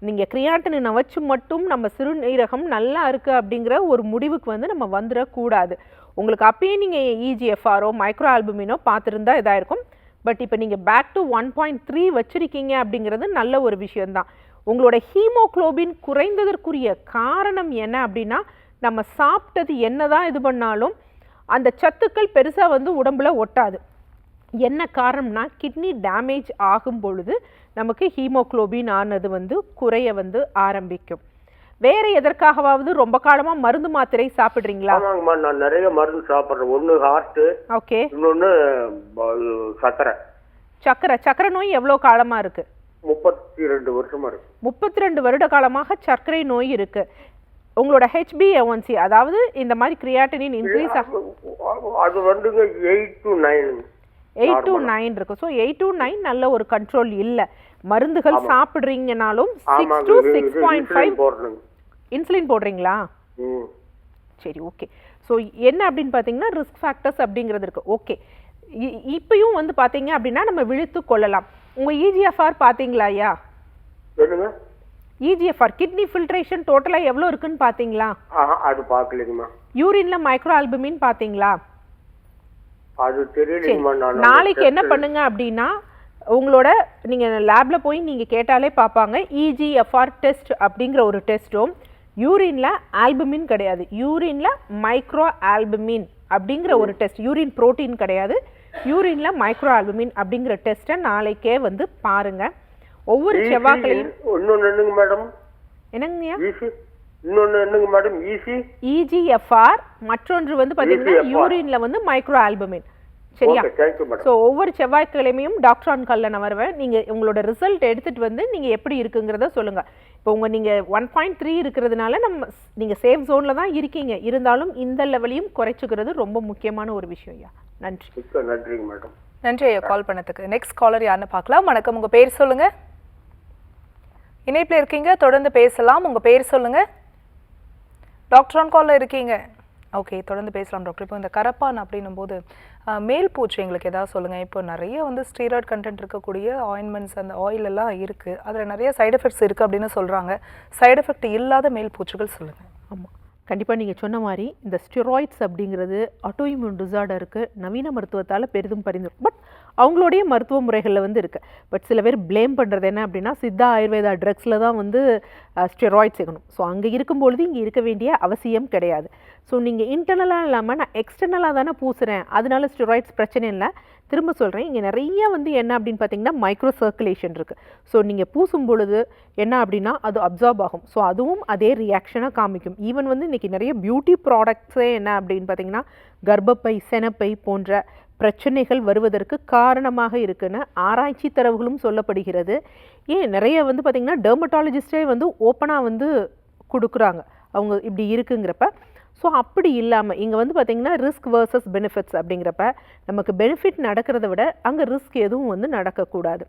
நீங்கள் கிரியாட்டினை வச்சு மட்டும் நம்ம சிறுநீரகம் நல்லா இருக்குது அப்படிங்கிற ஒரு முடிவுக்கு வந்து நம்ம வந்துடக்கூடாது. உங்களுக்கு அப்பயே நீங்கள் EGFRஓ மைக்ரோ ஆல்புமினோ பார்த்துருந்தா இதாக இருக்கும். பட் இப்போ நீங்கள் பேக் டு 1.3 வச்சுருக்கீங்க அப்படிங்கிறது நல்ல ஒரு விஷயந்தான். உங்களோட ஹீமோகுளோபின் குறைந்ததற்குரிய காரணம் என்ன அப்படின்னா, நம்ம சாப்பிட்டது என்ன தான் இது பண்ணாலும் அந்த சத்துக்கள் பெருசாக வந்து உடம்புல ஒட்டாது. என்ன காரணம்னா, கிட்னி டேமேஜ் ஆகும் பொழுது நமக்கு ஹீமோகுளோபின் ஆனது வந்து குறைய வந்து ஆரம்பிக்கும். வேற எதற்காகவாவது ரொம்ப காலமா மருந்து மாத்திரை சாப்பிடுறீங்களா? ஆமாங்கம்மா, நான் நிறைய மருந்து சாப்பிடுறேன். ஒன்னு ஹார்ட், ஓகே, இன்னொன்னு சக்கரை. சக்கரை நோய் எவ்வளவு காலமா இருக்கு? 32 வருஷமா இருக்கு. 32 வருட காலமாக சர்க்கரை நோய் இருக்கு. உங்களோட HbA1c அதாவது இந்த மாதிரி கிரியாட்டினின் இன்க்ரீஸ் அது வந்துங்க 8 to 9. 8 to 9 இருக்கு. ஸோ 8 to 9 நல்ல ஒரு கண்ட்ரோல் இல்ல. மருந்துகள் சாப்பிடுறீங்கனாலும் 6 to 6.5 இன்சுலின் போடுறீங்களா? சரி, ஓகே. ஸோ என்ன அப்படின்னு பார்த்தீங்கன்னா ரிஸ்க் ஃபேக்டர்ஸ் அப்படிங்கிறது இருக்கு. ஓகே, இப்பயும் வந்து பார்த்தீங்க அப்படின்னா நம்ம விழித்து கொள்ளலாம். உங்க EGFR பார்த்தீங்களா ஐயா? EGFR கிட்னி ஃபில்ட்ரேஷன் டோட்டலா எவ்வளவு இருக்குன்னு பாத்தீங்களா? அது பார்க்கலங்கம்மா. யூரின்ல மைக்ரோ ஆல்புமின் பாத்தீங்களா? அது தெரியலங்கம்மா. நாளைக்கு என்ன பண்ணுங்க அப்படின்னா உங்களோட நீங்க லேப்ல போய் நீங்க கேட்டாலே பாப்பாங்க. EGFR டெஸ்ட் அப்படிங்கிற ஒரு டெஸ்டும் யூரின்ல ஆல்புமின் கிடையாது, யூரின்ல மைக்ரோ ஆல்புமின் அப்படிங்கிற ஒரு டெஸ்ட், யூரின் புரோட்டீன் கிடையாது, யூரின்ல மைக்ரோ ஆல்புமின் அப்படிங்கிற டெஸ்ட்டை நாளைக்கே வந்து பாருங்க. ஒவ்வொரு செவ்வாய்க்கிழையும் மேடம் என்னங்கய்யா இன்னொன்னு மேடம் EGFR மற்றொன்று வந்து பாத்தீங்கன்னா யூரின்ல வந்து மைக்ரோ ஆல்புமின். சரியா? சோ ஒவ்வொரு செவ்வாய்க்கிழமையும் டாக்டர் ஆன் கால்ல நான் வருவேன். நீங்க உங்களோட ரிசல்ட் எடுத்துட்டு வந்து நீங்க எப்படி இருக்குங்கிறத சொல்லுங்க. இப்போ நீங்க 1.3 இருக்கிறதுனால நீங்க சேஃப் ஜோன்ல தான் இருக்கீங்க. இருந்தாலும் இந்த லெவலையும் குறைச்சுக்கிறது ரொம்ப முக்கியமான ஒரு விஷயம் ஐயா. நன்றி. நன்றி மேடம். நன்றி ஐயா கால் பண்ணதுக்கு. நெக்ஸ்ட் காலர் யாருன்னு பார்க்கலாம். வணக்கம், உங்க பேர் சொல்லுங்க. இணைப்பில் இருக்கீங்க, தொடர்ந்து பேசலாம். உங்க பேர் சொல்லுங்க. டாக்டர் ஆன் கால்ல இருக்கீங்க. ஓகே, தொடர்ந்து பேசலாம் டாக்டர். இப்போ இந்த கரப்பான் அப்படின்னும் போது மேல் பூச்சி எங்களுக்கு ஏதாவது சொல்லுங்க. இப்போ நிறைய வந்து ஸ்டீராய்டு கண்டென்ட் இருக்கக்கூடிய ஆயின்மெண்ட்ஸ் அந்த ஆயில் எல்லாம் இருக்கு, அதில் நிறைய சைடு எஃபெக்ட்ஸ் இருக்கு அப்படின்னு சொல்றாங்க. சைடு எஃபெக்ட் இல்லாத மேல் பூச்சிகள் சொல்லுங்க. ஆமாம், கண்டிப்பாக நீங்கள் சொன்ன மாதிரி இந்த ஸ்டெராய்ட்ஸ் அப்படிங்கிறது ஆட்டோஇம்யூன் டிசார்டருக்கு நவீன மருத்துவத்தால் பெரிதும் பரிந்துரை. பட் அவங்களுடைய மருத்துவ முறைகளில் வந்து இருக்குது. பட் சில பேர் ப்ளேம் பண்ணுறது என்ன அப்படின்னா சித்தா ஆயுர்வேதா ட்ரக்ஸில் தான் வந்து ஸ்டெராய்ட்ஸ் இருக்கணும். ஸோ அங்கே இருக்கும்பொழுது இங்கே இருக்க வேண்டிய அவசியம் கிடையாது. ஸோ நீங்கள் இன்டர்னலாக இல்லாமல் நான் எக்ஸ்டர்னலாக தானே பூசுகிறேன், அதனால ஸ்டெராய்ட்ஸ் பிரச்சனை இல்லை. திரும்ப சொல்கிறேன், இங்கே நிறைய வந்து என்ன அப்படின்னு பார்த்தீங்கன்னா மைக்ரோ சர்க்குலேஷன் இருக்குது. ஸோ நீங்கள் பூசும் பொழுது என்ன அப்படின்னா அது அப்சார்ப் ஆகும். ஸோ அதுவும் அதே ரியாக்ஷனாக காமிக்கும். ஈவன் வந்து இன்றைக்கி நிறைய பியூட்டி ப்ராடக்ட்ஸே என்ன அப்படின்னு பார்த்தீங்கன்னா கர்ப்பப்பை, செனப்பை போன்ற பிரச்சனைகள் வருவதற்கு காரணமாக இருக்குன்னு ஆராய்ச்சி தரவுகளும் சொல்லப்படுகிறது. ஏன் நிறைய வந்து பார்த்திங்கன்னா டெர்மட்டாலஜிஸ்டே வந்து ஓப்பனாக வந்து கொடுக்குறாங்க அவங்க இப்படி இருக்குங்கிறப்ப. ஸோ அப்படி இல்லாமல் இங்கே வந்து பார்த்திங்கன்னா ரிஸ்க் வர்சஸ் பெனிஃபிட்ஸ் அப்படிங்கிறப்ப நமக்கு பெனிஃபிட் நடக்கிறத விட அங்கே ரிஸ்க் எதுவும் வந்து நடக்கக்கூடாது.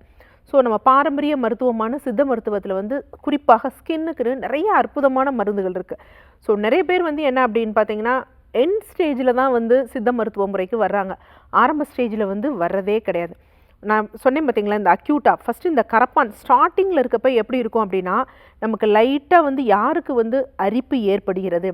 ஸோ நம்ம பாரம்பரிய மருத்துவமான சித்த மருத்துவத்தில் வந்து குறிப்பாக ஸ்கின்னுக்கு நிறைய அற்புதமான மருந்துகள் இருக்குது. ஸோ நிறைய பேர் வந்து என்ன அப்படின்னு பார்த்தீங்கன்னா எண்ட் ஸ்டேஜில் தான் வந்து சித்த மருத்துவ முறைக்கு வர்றாங்க, ஆரம்ப ஸ்டேஜில் வந்து வர்றதே கிடையாது. நான் சொன்னேன் பார்த்தீங்களா இந்த அக்யூட்டாக ஃபஸ்ட்டு இந்த கரப்பான் ஸ்டார்டிங்கில் இருக்கப்போ எப்படி இருக்கும் அப்படின்னா நமக்கு லைட்டாக வந்து யாருக்கு வந்து அரிப்பு ஏற்படுகிறது,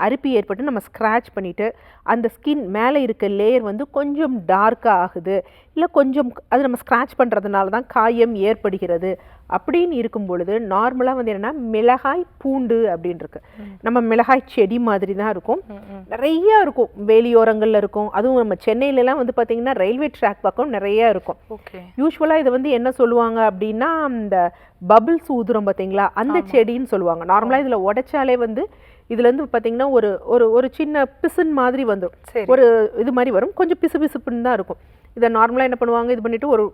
அரிப்பு ஏற்பட்டு நம்ம ஸ்க்ராட்ச் பண்ணிவிட்டு அந்த ஸ்கின் மேலே இருக்க லேயர் வந்து கொஞ்சம் டார்க்காக ஆகுது, இல்லை கொஞ்சம் அது நம்ம ஸ்க்ராட்ச் பண்ணுறதுனால தான் காயம் ஏற்படுகிறது அப்படின்னு இருக்கும் பொழுது நார்மலாக வந்து என்னென்னா மிளகாய் பூண்டு அப்படின்னு இருக்கு. நம்ம மிளகாய் செடி மாதிரி தான் இருக்கும், நிறையா இருக்கும், வேலியோரங்களில் இருக்கும். அதுவும் நம்ம சென்னையிலலாம் வந்து பார்த்திங்கன்னா ரயில்வே ட்ராக் பக்கம் நிறையா இருக்கும். யூஸ்வலாக இதை வந்து என்ன சொல்லுவாங்க அப்படின்னா இந்த பபிள்ஸ் ஊதுறோம் பார்த்தீங்களா அந்த செடின்னு சொல்லுவாங்க. நார்மலாக இதில் உடைச்சாலே வந்து இதுல இருந்து பாத்தீங்கன்னா ஒரு ஒரு ஒரு சின்ன பிசுன் மாதிரி வந்துடும், ஒரு இது மாதிரி வரும், கொஞ்சம் பிசு பிசுப்புன்னு தான் இருக்கும். இதை நார்மலாக என்ன பண்ணுவாங்க, இது பண்ணிட்டு ஒரு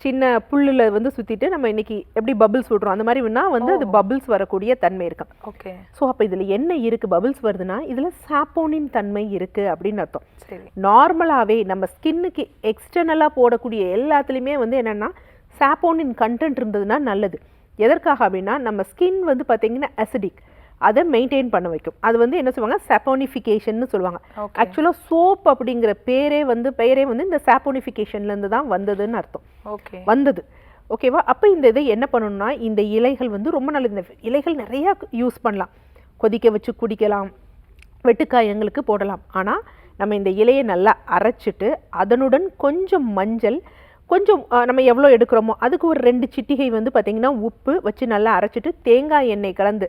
சின்ன புல்லில் வந்து சுற்றிட்டு நம்ம இன்னைக்கு எப்படி பபிள்ஸ் விடுறோம் அந்த மாதிரி வேணா வந்து அது பபிள்ஸ் வரக்கூடிய தன்மை இருக்கு. ஓகே, ஸோ அப்போ இதில் என்ன இருக்குது, பபிள்ஸ் வருதுன்னா இதில் சாப்போனின் தன்மை இருக்குது அப்படின்னு அர்த்தம். நார்மலாகவே நம்ம ஸ்கின்னுக்கு எக்ஸ்டர்னலாக போடக்கூடிய எல்லாத்துலேயுமே வந்து என்னென்னா சாப்போனின் கண்டென்ட் இருந்ததுன்னா நல்லது. எதற்காக அப்படின்னா நம்ம ஸ்கின் வந்து பார்த்தீங்கன்னா அசிடிக், அதை மெயின்டைன் பண்ண வைக்கும். அது வந்து என்ன சொல்லுவாங்க சாப்போனிஃபிகேஷன் சொல்லுவாங்க. ஆக்சுவலாக சோப் அப்படிங்கிற பெயரே வந்து இந்த சாப்போனிஃபிகேஷன்லேருந்து தான் வந்ததுன்னு அர்த்தம். வந்தது ஓகேவா. அப்போ இந்த இதை என்ன பண்ணணும்னா இந்த இலைகள் வந்து ரொம்ப நல்லது. இந்த இலைகள் நிறையா யூஸ் பண்ணலாம், கொதிக்க வச்சு குடிக்கலாம், வெட்டுக்காயங்களுக்கு போடலாம். ஆனால் நம்ம இந்த இலையை நல்லா அரைச்சிட்டு அதனுடன் கொஞ்சம் மஞ்சள், கொஞ்சம் நம்ம எவ்வளோ எடுக்கிறோமோ அதுக்கு ஒரு 2 சிட்டிகை வந்து பார்த்திங்கன்னா உப்பு வச்சு நல்லா அரைச்சிட்டு தேங்காய் எண்ணெய் கலந்து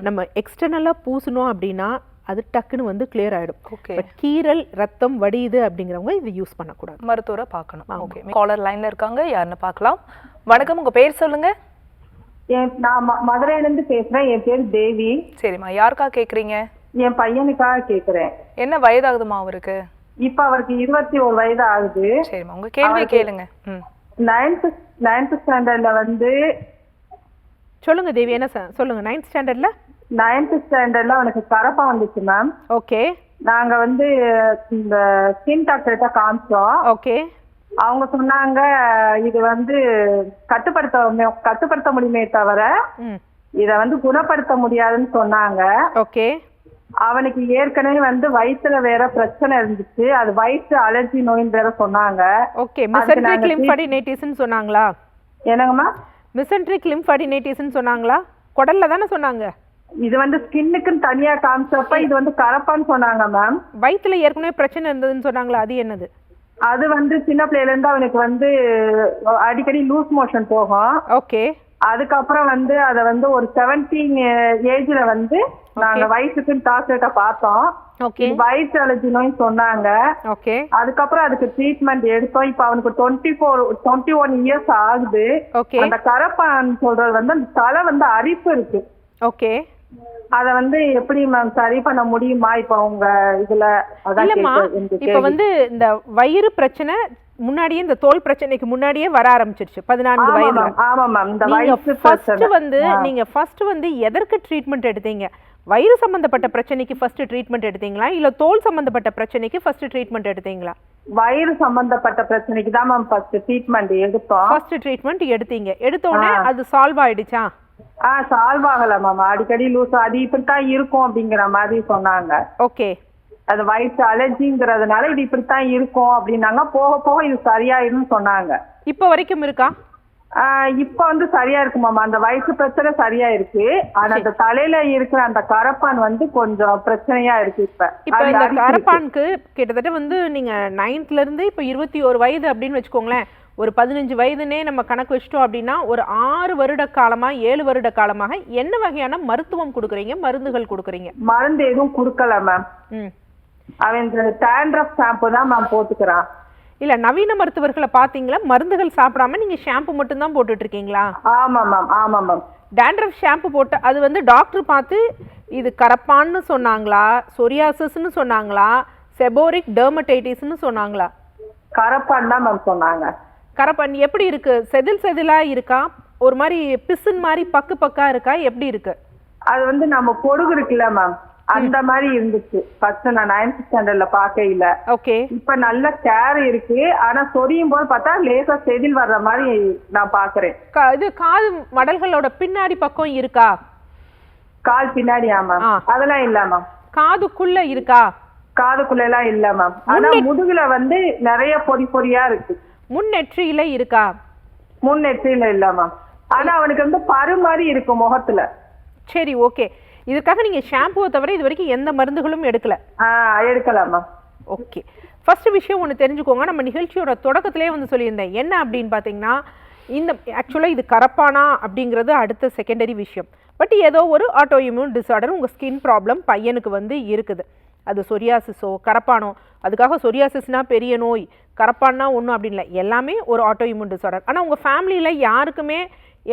நம்ம எக்ஸ்டர்னலாக பூசணும் அப்படின்னா அது டக்குன்னு வந்து கிளியர் ஆகிடும். பட் கீரல் ரத்தம் வடியுது அப்படிங்கிறவங்க இதை யூஸ் பண்ணக்கூடாது, மருத்துவரை பார்க்கணும். ஓகே, காலர் லைனில் இருக்காங்க, யாருன்னு பார்க்கலாம். வணக்கம், உங்கள் பேர் சொல்லுங்க. நான் மதுரையிலேருந்து பேசுகிறேன், என் பேர் தேவி. சரிம்மா, யாருக்கா கேட்குறீங்க? என் பையனுக்காக கேட்குறேன். என்ன வயதாகுதுமா அவருக்கு? இப்ப அவருக்கு 21 வயது ஆகுது. சரிம்மா, உங்க கேள்வி கேளுங்க. 9th 9th ஸ்டாண்டர்ட்ல வந்து சொல்லுங்க தேவி, என்ன சொல்லுங்க. 9th ஸ்டாண்டர்ட்ல 9th ஸ்டாண்டர்ட்ல அவனுக்கு கரப்பா வந்துச்சு மேம். ஓகே நாங்க வந்து இந்த ஸ்கின் டாக்டர்கிட்ட காமிச்சோம். ஓகே. அவங்க சொன்னாங்க இது வந்து கட்டுப்படுத்த முடியுமே தவிர இத வந்து குணப்படுத்த முடியாதுன்னு சொன்னாங்க. ஓகே. அவனுக்கு ஏற்கனவே வந்து வயிற்றுல வேற பிரச்சனை இருந்துச்சு, அது வயிற்று அலர்ஜி நோயின்னு வேற சொன்னாங்க. ஓகே. மிசென்ட்ரிக் லிம்ஃபாடினைட்டிஸ்னு சொன்னாங்களா? என்னங்கம்மா? மிசென்ட்ரிக் லிம்ஃபாடினைட்டிஸ்னு சொன்னாங்களா? குடல்ல தானே சொன்னாங்க. இது வந்து ஸ்கின்னுக்குன்னு தனியா காமிச்சப்ப இது வந்து கரப்பான்னு சொன்னாங்க மேம். வயிற்றுல ஏற்கனவே பிரச்சனை இருந்ததுன்னு சொன்னாங்களா? அது என்னது? அது வந்து சின்ன பிள்ளையில இருந்து அவனுக்கு வந்து அடிக்கடி லூஸ் மோஷன் போகும். ஓகே. அதுக்கப்புறம் வந்து அத வந்து ஒரு 17 ஏஜ்ல வந்து நாங்க வயிற்றுக்குன்னு டாக்டர்கிட்ட பார்த்தோம். ஓகே. வயிற்று அலர்ஜி நோய் சொன்னாங்க. ஓகே. அதுக்கப்புறம் அதுக்கு ட்ரீட்மெண்ட் எடுத்தோம். இப்ப அவனுக்கு 21 இயர்ஸ் ஆகுது. ஓகே. அந்த கரப்பான்னு சொல்றது வந்து அந்த தலை வந்து அரிப்பு இருக்கு. ஓகே. அத வந்து எப்படி மேம் சரி பண்ண முடியுமா இப்ப உங்க இதுல? இல்லம்மா, இப்ப வந்து இந்த வயிறு பிரச்சனை முன்னாடியே, இந்த தோல் பிரச்சனைக்கு முன்னாடியே வர ஆரம்பிச்சிருச்சு 14 வயதுல. ஆமா மேம். இந்த வயிற்று நீங்க ஃபர்ஸ்ட் வந்து எதற்கு ட்ரீட்மெண்ட் எடுத்தீங்க? வயிறு சம்பந்தப்பட்ட பிரச்சனைக்கு ஃபர்ஸ்ட் ட்ரீட்மெண்ட் எடுத்தீங்களா, இல்ல தோல் சம்பந்தப்பட்ட பிரச்சனைக்கு ஃபர்ஸ்ட் ட்ரீட்மெண்ட் எடுத்தீங்களா? வயிறு சம்பந்தப்பட்ட பிரச்சனைக்கு தான் மேம் ஃபர்ஸ்ட் ட்ரீட்மெண்ட் எடுத்தோம். ஃபர்ஸ்ட் ட்ரீட்மெண்ட் எடுத்தீங்க. எடுத்த உடனே அது சால்வ் ஆயிடுச்சா? சால்வ் ஆகல மேம். அடிக்கடி லூஸ், அது இப்படித்தான் இருக்கும் அப்படிங்கிற மாதிரி சொன்னாங்க. ஓகே. அது வயிற்று அலர்ஜிங்கிறதுனால இது இப்படித்தான் இருக்கும் அப்படின்னாங்க. போக போக இது சரியாயிருன்னு சொன்னாங்க. இப்ப வரைக்கும் இருக்கா? இப்ப வந்து சரியா இருக்கு மாமா. அந்த வயிற்று பிரச்சனை சரியா இருக்கு. ஆனா அந்த தலையில இருக்கிற அந்த கரப்பான் வந்து கொஞ்சம் பிரச்சனையா இருக்கு. இப்ப இந்த கரப்பானுக்கு கிட்டத்தட்ட வந்து நீங்க 9th இருந்து இப்ப 21 வயது அப்படின்னு வச்சுக்கோங்களேன். ஒரு 15 வயதுனே நம்ம கணக்கு வச்சிட்டோம் அப்படின்னா ஒரு 6 வருட காலமா 7 வருட காலமாக என்ன வகையான மருத்துவம் கொடுக்குறீங்க, மருந்துகள் கொடுக்குறீங்க? மருந்து எதுவும் கொடுக்கல மேம். அவன் இந்த டேண்ட்ரஃப் ஷாம்பு தான் மேம் போட்டுக்கிறான். இல்ல நவீன மருத்துவர்களை பாத்தீங்களா? மருந்துகள் சாப்பிடாம நீங்க ஷாம்பு மட்டும் தான் போட்டுட்டு இருக்கீங்களா? ஆமா மேம். ஆமா மேம். டேண்ட்ரஃப் ஷாம்பு போட்டு அது வந்து டாக்டர் பார்த்து இது கரப்பான்னு சொன்னாங்களா, சொரியாசிஸ்னு சொன்னாங்களா, செபோரிக் டெர்மடைட்டிஸ்னு சொன்னாங்களா? கரப்பான் தான் மேம் சொன்னாங்க. கரப்பான் எப்படி இருக்கு? செதிலா இருக்கா, ஒரு மாதிரி பிசுன் மாதிரி பக்கு பக்கா இருக்கா, எப்படி இருக்கு? அது வந்து நம்ம பொடுகு இருக்குல்ல மேம், அந்த மாதிரி இருந்துச்சு ஃபர்ஸ்ட் நான் 9th ஸ்டாண்டர்ட்ல பார்க்கையில. ஓகே. இப்ப நல்ல கேர் இருக்கு. ஆனா சொரியும் போது பார்த்தா லேசா செதில் வர்ற மாதிரி நான் பாக்குறேன். இது காது மடல்களோட பின்னாடி பக்கம் இருக்கா? கால் பின்னாடி? ஆமா. அதெல்லாம் இல்ல மேம். காதுக்குள்ள இருக்கா? காதுக்குள்ள எல்லாம் இல்ல மேம். ஆனா முதுகுல வந்து நிறைய பொடி பொடியா இருக்கு. முன்னெற்றியில இருக்கா? முன்னெற்றியில இல்ல மேம். ஆனா அவனுக்கு வந்து பரு மாதிரி இருக்கும் முகத்துல. சரி, ஓகே. இதுக்காக நீங்க ஷாம்புவை தவிர இது வரைக்கும் எந்த மருந்துகளும் எடுக்கல? எடுக்கலாமா? ஓகே. ஃபர்ஸ்ட் விஷயம் ஒன்று தெரிஞ்சுக்கோங்க. நம்ம நிகழ்ச்சியோட தொடக்கத்திலே வந்து சொல்லியிருந்தேன் என்ன அப்படின்னு பார்த்தீங்கன்னா, இந்த ஆக்சுவலாக இது கரப்பானா அப்படிங்கிறது அடுத்த செகண்டரி விஷயம். பட் ஏதோ ஒரு ஆட்டோ இம்யூன் டிஸார்டர் உங்கள் ஸ்கின் ப்ராப்ளம் பையனுக்கு வந்து இருக்குது. அது சொரியாசிஸோ கரப்பானோ, அதுக்காக சொரியாசிஸ்னா பெரிய நோய், கரப்பான்னா ஒன்றும் அப்படின்னு இல்லை, எல்லாமே ஒரு ஆட்டோ இம்யூன் டிஸார்டர். ஆனால் உங்கள் ஃபேமிலியில் யாருக்குமே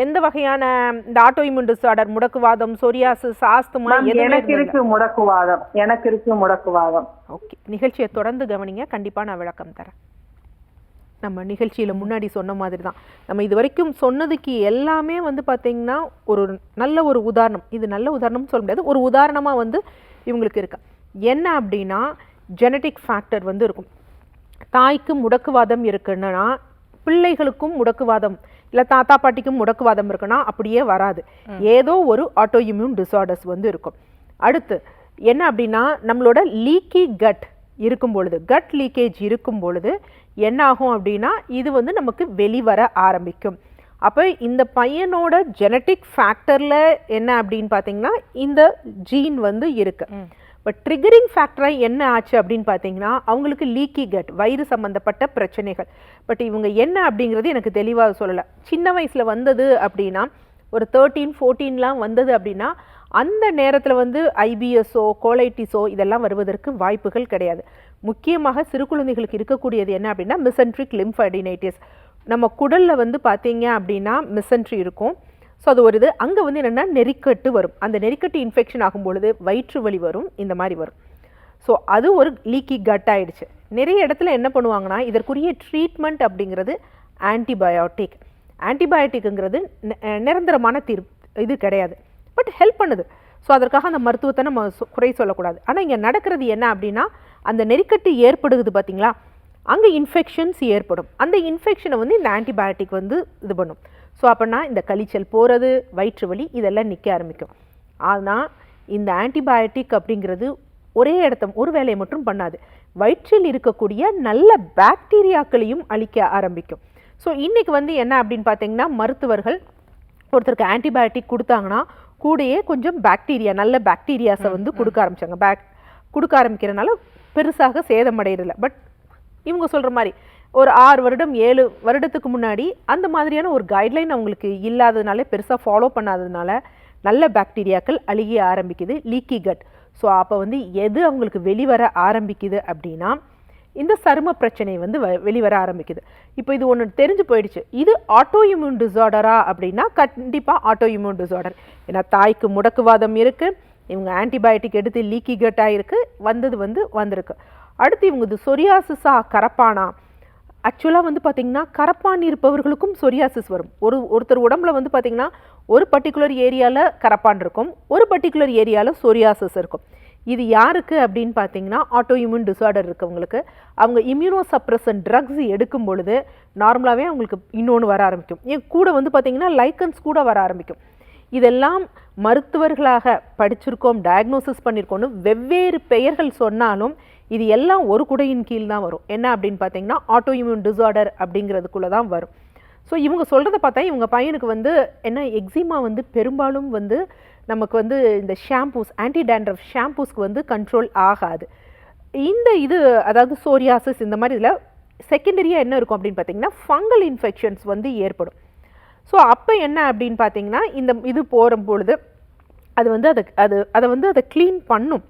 எந்த வகையான இந்த ஆட்டோ இம்யூன் டிஸார்டர், முடக்குவாதம், சொரியாசிஸ், ஆஸ்துமா எதுவுமே? எனக்கு இருக்கு முடக்குவாதம். ஓகே. நிகழ்ச்சியை தொடர்ந்து கவனிங்க, கண்டிப்பாக நான் விளக்கம் தரேன். நம்ம நிகழ்ச்சியில் முன்னாடி சொன்ன மாதிரி தான், நம்ம இது வரைக்கும் சொன்னதுக்கு எல்லாமே வந்து பார்த்திங்கன்னா ஒரு நல்ல ஒரு உதாரணம். இது நல்ல உதாரணம்னு சொல்ல முடியாது, ஒரு உதாரணமாக வந்து இவங்களுக்கு இருக்கு. என்ன அப்படின்னா ஜெனட்டிக் ஃபேக்டர் வந்து இருக்கும். தாய்க்கு முடக்குவாதம் இருக்குன்னா பிள்ளைகளுக்கும் முடக்குவாதம், இல்லை தாத்தா பாட்டிக்கும் முடக்குவாதம் இருக்குன்னா அப்படியே வராது. ஏதோ ஒரு ஆட்டோ இம்யூன் டிஸார்டர்ஸ் வந்து இருக்கும். அடுத்து என்ன அப்படின்னா நம்மளோட லீக்கி கட் இருக்கும் பொழுது, கட் லீக்கேஜ் இருக்கும் பொழுது என்ன ஆகும் அப்படின்னா இது வந்து நமக்கு வெளிவர ஆரம்பிக்கும். அப்போ இந்த பையனோட ஜெனட்டிக் ஃபேக்டரில் என்ன அப்படின்னு பார்த்தீங்கன்னா இந்த ஜீன் வந்து இருக்கு. பட் ட்ரிகரிங் ஃபேக்டராக என்ன ஆச்சு அப்படின்னு பார்த்தீங்கன்னா அவங்களுக்கு லீக்கி கட், வயிறு சம்மந்தப்பட்ட பிரச்சனைகள். பட் இவங்க என்ன அப்படிங்கிறது எனக்கு தெளிவாக சொல்லலை. சின்ன வயசில் வந்தது அப்படின்னா ஒரு 13-14 வந்தது அப்படின்னா அந்த நேரத்தில் வந்து ஐபிஎஸ்ஓ கோலைட்டிஸோ இதெல்லாம் வருவதற்கு வாய்ப்புகள் கிடையாது. முக்கியமாக சிறு குழந்தைகளுக்கு இருக்கக்கூடியது என்ன அப்படின்னா மிசென்ட்ரிக் லிம்ஃபாடினைட்டிஸ். நம்ம குடலில் வந்து பார்த்தீங்க அப்படின்னா மிசென்ட்ரி இருக்கும். ஸோ அது ஒரு இது. அங்கே வந்து என்னென்னா நெறிக்கட்டு வரும். அந்த நெறிக்கட்டு இன்ஃபெக்ஷன் ஆகும் பொழுது வயிற்று வலி வரும், இந்த மாதிரி வரும். ஸோ அது ஒரு லீக்கி கட் ஆகிடுச்சு. நிறைய இடத்துல என்ன பண்ணுவாங்கன்னா இதற்குரிய ட்ரீட்மெண்ட் அப்படிங்கிறது ஆன்டிபயோட்டிக். ஆன்டிபயோட்டிக்குங்கிறது நிரந்தரமான இது கிடையாது, பட் ஹெல்ப் பண்ணுது. ஸோ அதற்காக அந்த மருத்துவத்தை நம்ம குறை சொல்லக்கூடாது. ஆனால் இங்கே நடக்கிறது என்ன அப்படின்னா, அந்த நெறிக்கட்டு ஏற்படுது பார்த்தீங்களா, அங்கே இன்ஃபெக்ஷன்ஸ் ஏற்படும். அந்த இன்ஃபெக்ஷனை வந்து இந்த ஆன்டிபயோட்டிக் வந்து இது பண்ணும். ஸோ அப்படின்னா இந்த கழிச்சல் போகிறது, வயிற்று வலி இதெல்லாம் நிற்க ஆரம்பிக்கும். ஆனால் இந்த ஆன்டிபயோட்டிக் அப்படிங்கிறது ஒரே ஒரு வேலையை மட்டும் பண்ணாது, வயிற்றில் இருக்கக்கூடிய நல்ல பாக்டீரியாக்களையும் அழிக்க ஆரம்பிக்கும். ஸோ இன்றைக்கி வந்து என்ன அப்படின்னு பார்த்தீங்கன்னா, மருத்துவர்கள் ஒருத்தருக்கு ஆன்டிபயோட்டிக் கொடுத்தாங்கன்னா கூடயே கொஞ்சம் நல்ல பாக்டீரியாஸை வந்து கொடுக்க ஆரம்பித்தாங்க. கொடுக்க ஆரம்பிக்கிறனால பெருசாக சேதமடைகிறதில்ல. பட் இவங்க சொல்கிற மாதிரி ஒரு 6 வருடம் 7 வருடத்துக்கு முன்னாடி அந்த மாதிரியான ஒரு கைட்லைன் அவங்களுக்கு இல்லாததுனால, பெருசாக ஃபாலோ பண்ணாததுனால நல்ல பாக்டீரியாக்கள் அழுகிய ஆரம்பிக்குது, லீக்கி கட். ஸோ அப்போ வந்து எது அவங்களுக்கு வெளிவர ஆரம்பிக்குது அப்படின்னா, இந்த சரும பிரச்சனை வந்து வெளிவர ஆரம்பிக்குது. இப்போ இது ஒன்று தெரிஞ்சு போயிடுச்சு, இது ஆட்டோ இம்யூன் டிசார்டரா அப்படின்னா கண்டிப்பாக ஆட்டோ இம்யூன் டிசார்டர். ஏன்னா தாய்க்கு முடக்குவாதம் இருக்குது, இவங்க ஆன்டிபயோட்டிக் எடுத்து லீக்கி கட்டாக இருக்குது, வந்திருக்கு. அடுத்து இவங்க இது சொரியாசிஸா கரப்பானா. ஆக்சுவலாக வந்து பார்த்திங்கன்னா கரப்பான் இருப்பவர்களுக்கும் சொரியாசிஸ் வரும். ஒருத்தர் உடம்புல வந்து பார்த்திங்கன்னா ஒரு பர்டிகுலர் ஏரியாவில் கரப்பான் இருக்கும், ஒரு பர்டிகுலர் ஏரியாவில் சொரியாசிஸ் இருக்கும். இது யாருக்கு அப்படின்னு பார்த்தீங்கன்னா, ஆட்டோ இம்யூன் டிசார்டர் இருக்கவங்களுக்கு. அவங்க இம்யூனோ சப்ரசன் ட்ரக்ஸ் எடுக்கும் பொழுது நார்மலாகவே அவங்களுக்கு இன்னொன்று வர ஆரம்பிக்கும். ஏன் கூட வந்து பார்த்திங்கன்னா லைக்கன்ஸ் கூட வர ஆரம்பிக்கும். இதெல்லாம் மருத்துவர்களாக படிச்சிருக்கோம், டயக்னோசிஸ் பண்ணியிருக்கோன்னு வெவ்வேறு பெயர்கள் சொன்னாலும் இது எல்லாம் ஒரு குடையின் கீழ் தான் வரும். என்ன அப்படின்னு பார்த்தீங்கன்னா ஆட்டோ இம்யூன் டிசார்டர் அப்படிங்கிறதுக்குள்ளே தான் வரும். ஸோ இவங்க சொல்கிறத பார்த்தா இவங்க பையனுக்கு வந்து என்ன எக்ஸிமா வந்து பெரும்பாலும் வந்து நமக்கு வந்து இந்த ஷாம்பூஸ், ஆன்டி டேண்ட்ரஃப் ஷாம்பூஸ்க்கு வந்து கண்ட்ரோல் ஆகாது. இது அதாவது சோரியாசிஸ் இந்த மாதிரி இதில் செகண்டரியாக என்ன இருக்கும் அப்படின்னு பார்த்தீங்கன்னா ஃபங்கல் இன்ஃபெக்ஷன்ஸ் வந்து ஏற்படும். ஸோ அப்போ என்ன அப்படின்னு பார்த்தீங்கன்னா இது போகிற பொழுது அது வந்து அதை க்ளீன் பண்ணும்.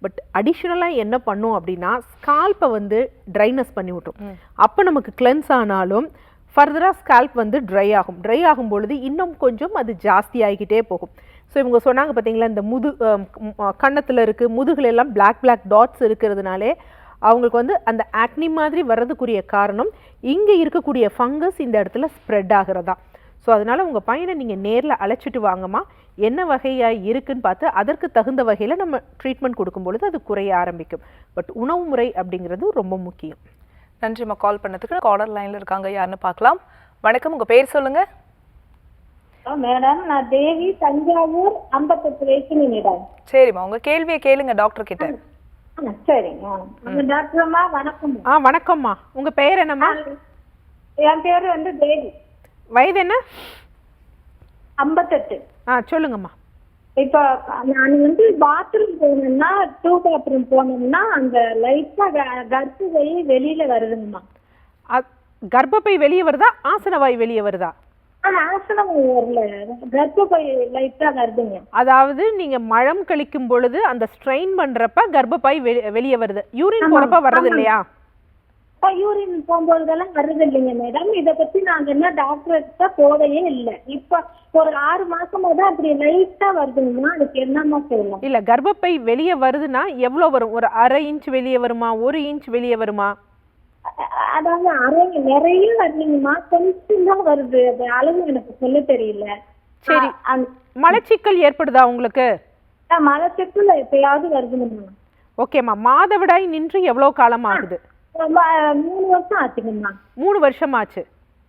பட் அடிஷ்னலாக என்ன பண்ணும் அப்படின்னா ஸ்கால்ப்பை வந்து ட்ரைனஸ் பண்ணி விட்டுரும். அப்போ நமக்கு கிளென்ஸ் ஆனாலும் ஃபர்தராக ஸ்கால்ப் வந்து ட்ரை ஆகும் பொழுது இன்னும் கொஞ்சம் அது ஜாஸ்தி ஆகிக்கிட்டே போகும். ஸோ இவங்க சொன்னாங்க பார்த்தீங்களா, இந்த கன்னத்தில் இருக்குது, முதுகுல எல்லாம் பிளாக் டாட்ஸ் இருக்கிறதுனாலே அவங்களுக்கு வந்து அந்த ஆக்னி மாதிரி வர்றதுக்குரிய காரணம் இங்கே இருக்கக்கூடிய ஃபங்கஸ் இந்த இடத்துல ஸ்ப்ரெட் ஆகிறதா. ஸோ அதனால் உங்கள் பையனை நீங்கள் நேரில் அழைச்சிட்டு வாங்கம்மா, என்ன வகையாக இருக்குன்னு பார்த்து அதற்கு தகுந்த வகையில் நம்ம ட்ரீட்மெண்ட் கொடுக்கும்பொழுது அது குறைய ஆரம்பிக்கும். பட் உணவு முறை அப்படிங்கிறது ரொம்ப முக்கியம். நன்றிம்மா கால் பண்ணதுக்கு. காலர் லைனில் இருக்காங்க, யாருன்னு பார்க்கலாம். வணக்கம், உங்கள் பேர் சொல்லுங்கள். மேடம், நான் தேவி, தஞ்சாவூர், 58 வயசு மேடம். சரிம்மா, உங்கள் கேள்வியை கேளுங்க டாக்டர் கிட்ட. சரிங்க டாக்டர் அம்மா, வணக்கம். வணக்கம்மா, உங்கள் பேர் என்னம்மா? என் பேர் வந்து தேவி. வயது என்ன? 58. சொல்லுங்கம்மா. இப்போ நான் வந்து பாத்ரூம் போனோம்னா, பாத்ரூம் போனோம்னா அந்த லைட்டா கர்ப்பப்பை வெளியில வருதுங்கம்மா. கர்ப்பப்பை வெளியே வருதா, ஆசனவாய் வெளியே வருதா? ஆசனவாய் வரல, கர்ப்பப்பை லைட்டா வருதுங்க. அதாவது நீங்க மலம் கழிக்கும் பொழுது அந்த ஸ்ட்ரெயின் பண்றப்ப கர்ப்பப்பை வெளியே வருது, யூரின் போறப்ப வர்றது இல்லையா? யூரின் போகும்போதெல்லாம் வருது இல்லைங்க மேடம். இதை பத்தி நாங்க என்ன டாக்டர்கிட்ட போதையே இல்லை. இப்ப ஒரு 6 மாசமா தான் அப்படி லைட்டா வருதுங்கன்னா அதுக்கு என்னமா செய்யலாம்? இல்ல, கர்ப்பப்பை வெளியே வருதுன்னா எவ்வளவு வரும்? ஒரு 1/2 இன்ச் வெளியே வருமா, 1 இன்ச் வெளியே வருமா? அதாவது நிறைய வரலீங்கம்மா, கொஞ்சம் தான் வருது. அது அளவு எனக்கு சொல்ல தெரியல. சரி, மலச்சிக்கல் ஏற்படுதா உங்களுக்கு? மலச்சிக்கல் எப்பயாவது வருதுங்கம்மா. ஓகேம்மா, மாதவிடாய் நின்று எவ்வளவு காலம் ஆகுது? 3 வருஷம் ஆச்சுங்கம்மா. 3 வருஷம் ஆச்சு.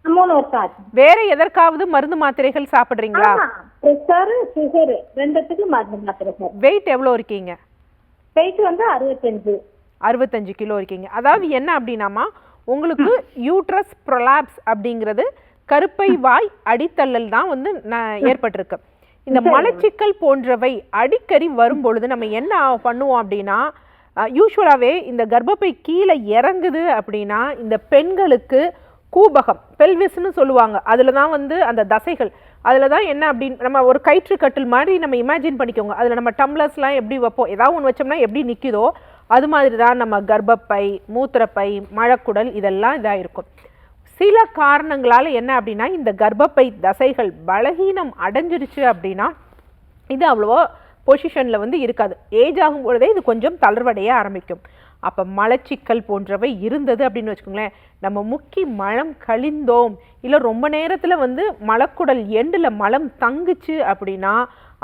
3 வருஷம் ஆச்சு. வேற எதற்காவது மருந்து மாத்திரைகள் சாப்பிடுறீங்களா? பிரஷர், சுகர் ரெண்டுத்துக்கு மருந்து மாத்திரை சார். வெயிட் எவ்வளவு இருக்கீங்க? வெயிட் வந்து 65 கிலோ இருக்கீங்க. அதாவது என்ன அப்படின்னாமா, உங்களுக்கு யூட்ரஸ் ப்ரொலாப்ஸ் அப்படிங்கிறது கருப்பை வாய் அடித்தள்ளல் தான் வந்து ஏற்பட்டிருக்கு. இந்த மலச்சிக்கல் போன்றவை அடிக்கடி வரும் பொழுது நம்ம என்ன பண்ணுவோம் அப்படின்னா, யூஸ்வலாகவே இந்த கர்ப்பப்பை கீழே இறங்குது அப்படின்னா இந்த பெண்களுக்கு கூபகம், பெல்விஸ்ன்னு சொல்லுவாங்க, அதில் தான் வந்து அந்த தசைகள், அதில் தான் என்ன அப்படின்னு நம்ம ஒரு கயிற்று கட்டில் மாதிரி நம்ம இமேஜின் பண்ணிக்கோங்க. அதில் நம்ம டம்ளர்ஸ்லாம் எப்படி வைப்போம், ஏதாவது ஒன்று வச்சோம்னா எப்படி நிற்கிதோ அது மாதிரி தான் நம்ம கர்ப்பப்பை, மூத்திரப்பை, மழக்குடல் இதெல்லாம் இதாக இருக்கும். சில காரணங்களால் என்ன அப்படின்னா இந்த கர்ப்பப்பை தசைகள் பலகீனம் அடைஞ்சிருச்சு அப்படின்னா இது அவ்வளோவா பொசிஷனில் வந்து இருக்காது. ஏஜ் ஆகும் பொழுதே இது கொஞ்சம் தளர்வடைய ஆரம்பிக்கும். அப்போ மலச்சிக்கல் போன்றவை இருந்தது அப்படின்னு வச்சுக்கோங்களேன், நம்ம முக்கி மலம் கழிந்தோம் இல்லை ரொம்ப நேரத்தில் வந்து மலக்குடல் எண்டில் மலம் தங்குச்சு அப்படின்னா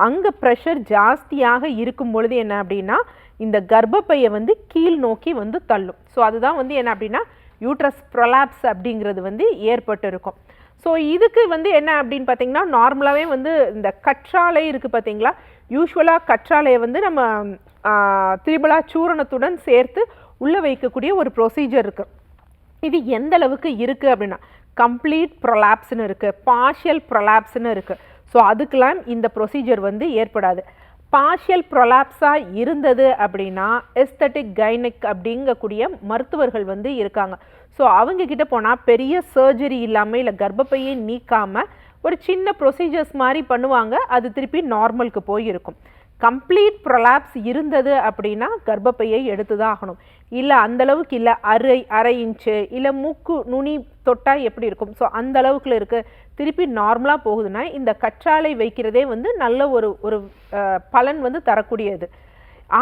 அங்கே ப்ரெஷர் ஜாஸ்தியாக இருக்கும் பொழுது என்ன அப்படின்னா இந்த கர்ப்பப்பையை வந்து கீழ் நோக்கி வந்து தள்ளும். ஸோ அதுதான் வந்து என்ன அப்படின்னா யூட்ரஸ் ப்ரொலாப்ஸ் அப்படிங்கிறது வந்து ஏற்பட்டு இருக்கும். ஸோ இதுக்கு வந்து என்ன அப்படின்னு பார்த்தீங்கன்னா நார்மலாகவே வந்து இந்த கற்றாழை இருக்குது பார்த்தீங்களா, யூஸ்வலாக கற்றாழையை வந்து நம்ம திரிபலா சூரணத்துடன் சேர்த்து உள்ளே வைக்கக்கூடிய ஒரு ப்ரொசீஜர் இருக்குது. இது எந்த அளவுக்கு இருக்குது அப்படின்னா கம்ப்ளீட் ப்ரொலாப்ஸ்னு இருக்குது, பார்ஷியல் ப்ரொலாப்ஸ்னு இருக்குது. ஸோ அதுக்கெல்லாம் இந்த ப்ரொசீஜர் வந்து ஏற்படாது. பார்ஷியல் ப்ரொலாப்ஸாக இருந்தது அப்படின்னா எஸ்தட்டிக் கைனிக் அப்படிங்கக்கூடிய மருத்துவர்கள் வந்து இருக்காங்க. ஸோ அவங்கக்கிட்ட போனால் பெரிய சர்ஜரி இல்லாமல் இல்லை கர்ப்பப்பையை நீக்காமல் ஒரு சின்ன ப்ரொசீஜர்ஸ் மாதிரி பண்ணுவாங்க, அது திருப்பி நார்மலுக்கு போயிருக்கும். கம்ப்ளீட் ப்ரொலாப்ஸ் இருந்தது அப்படின்னா கர்ப்பப்பையை எடுத்து தான் ஆகணும். இல்லை அந்தளவுக்கு இல்லை, அரை இன்ச்சு இல்லை மூக்கு நுனி தொட்டால் எப்படி இருக்கும், ஸோ அந்த அளவுக்குள்ள இருக்குது, திருப்பி நார்மலாக போகுதுன்னா இந்த கற்றாழை வைக்கிறதே வந்து நல்ல ஒரு பலன் வந்து தரக்கூடியது.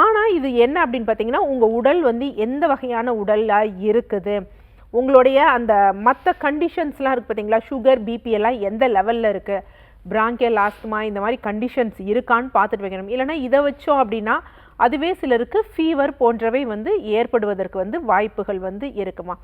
ஆனால் இது என்ன அப்படின்னு பார்த்தீங்கன்னா உங்கள் உடல் வந்து எந்த வகையான உடலாக இருக்குது, உங்களுடைய அந்த மற்ற கண்டிஷன்ஸ்லாம் இருக்குது பார்த்தீங்களா, சுகர் பிபி எல்லாம் எந்த லெவலில் இருக்குது, பிராங்கியல் ஆஸ்துமா இந்த மாதிரி கண்டிஷன்ஸ் இருக்கான்னு பார்த்துட்டு வைக்கணும். இல்லைனா இதை வச்சோம் அப்படின்னா அதுவே சிலருக்கு ஃபீவர் போன்றவை வந்து ஏற்படுவதற்கு வந்து வாய்ப்புகள் வந்து இருக்குமா.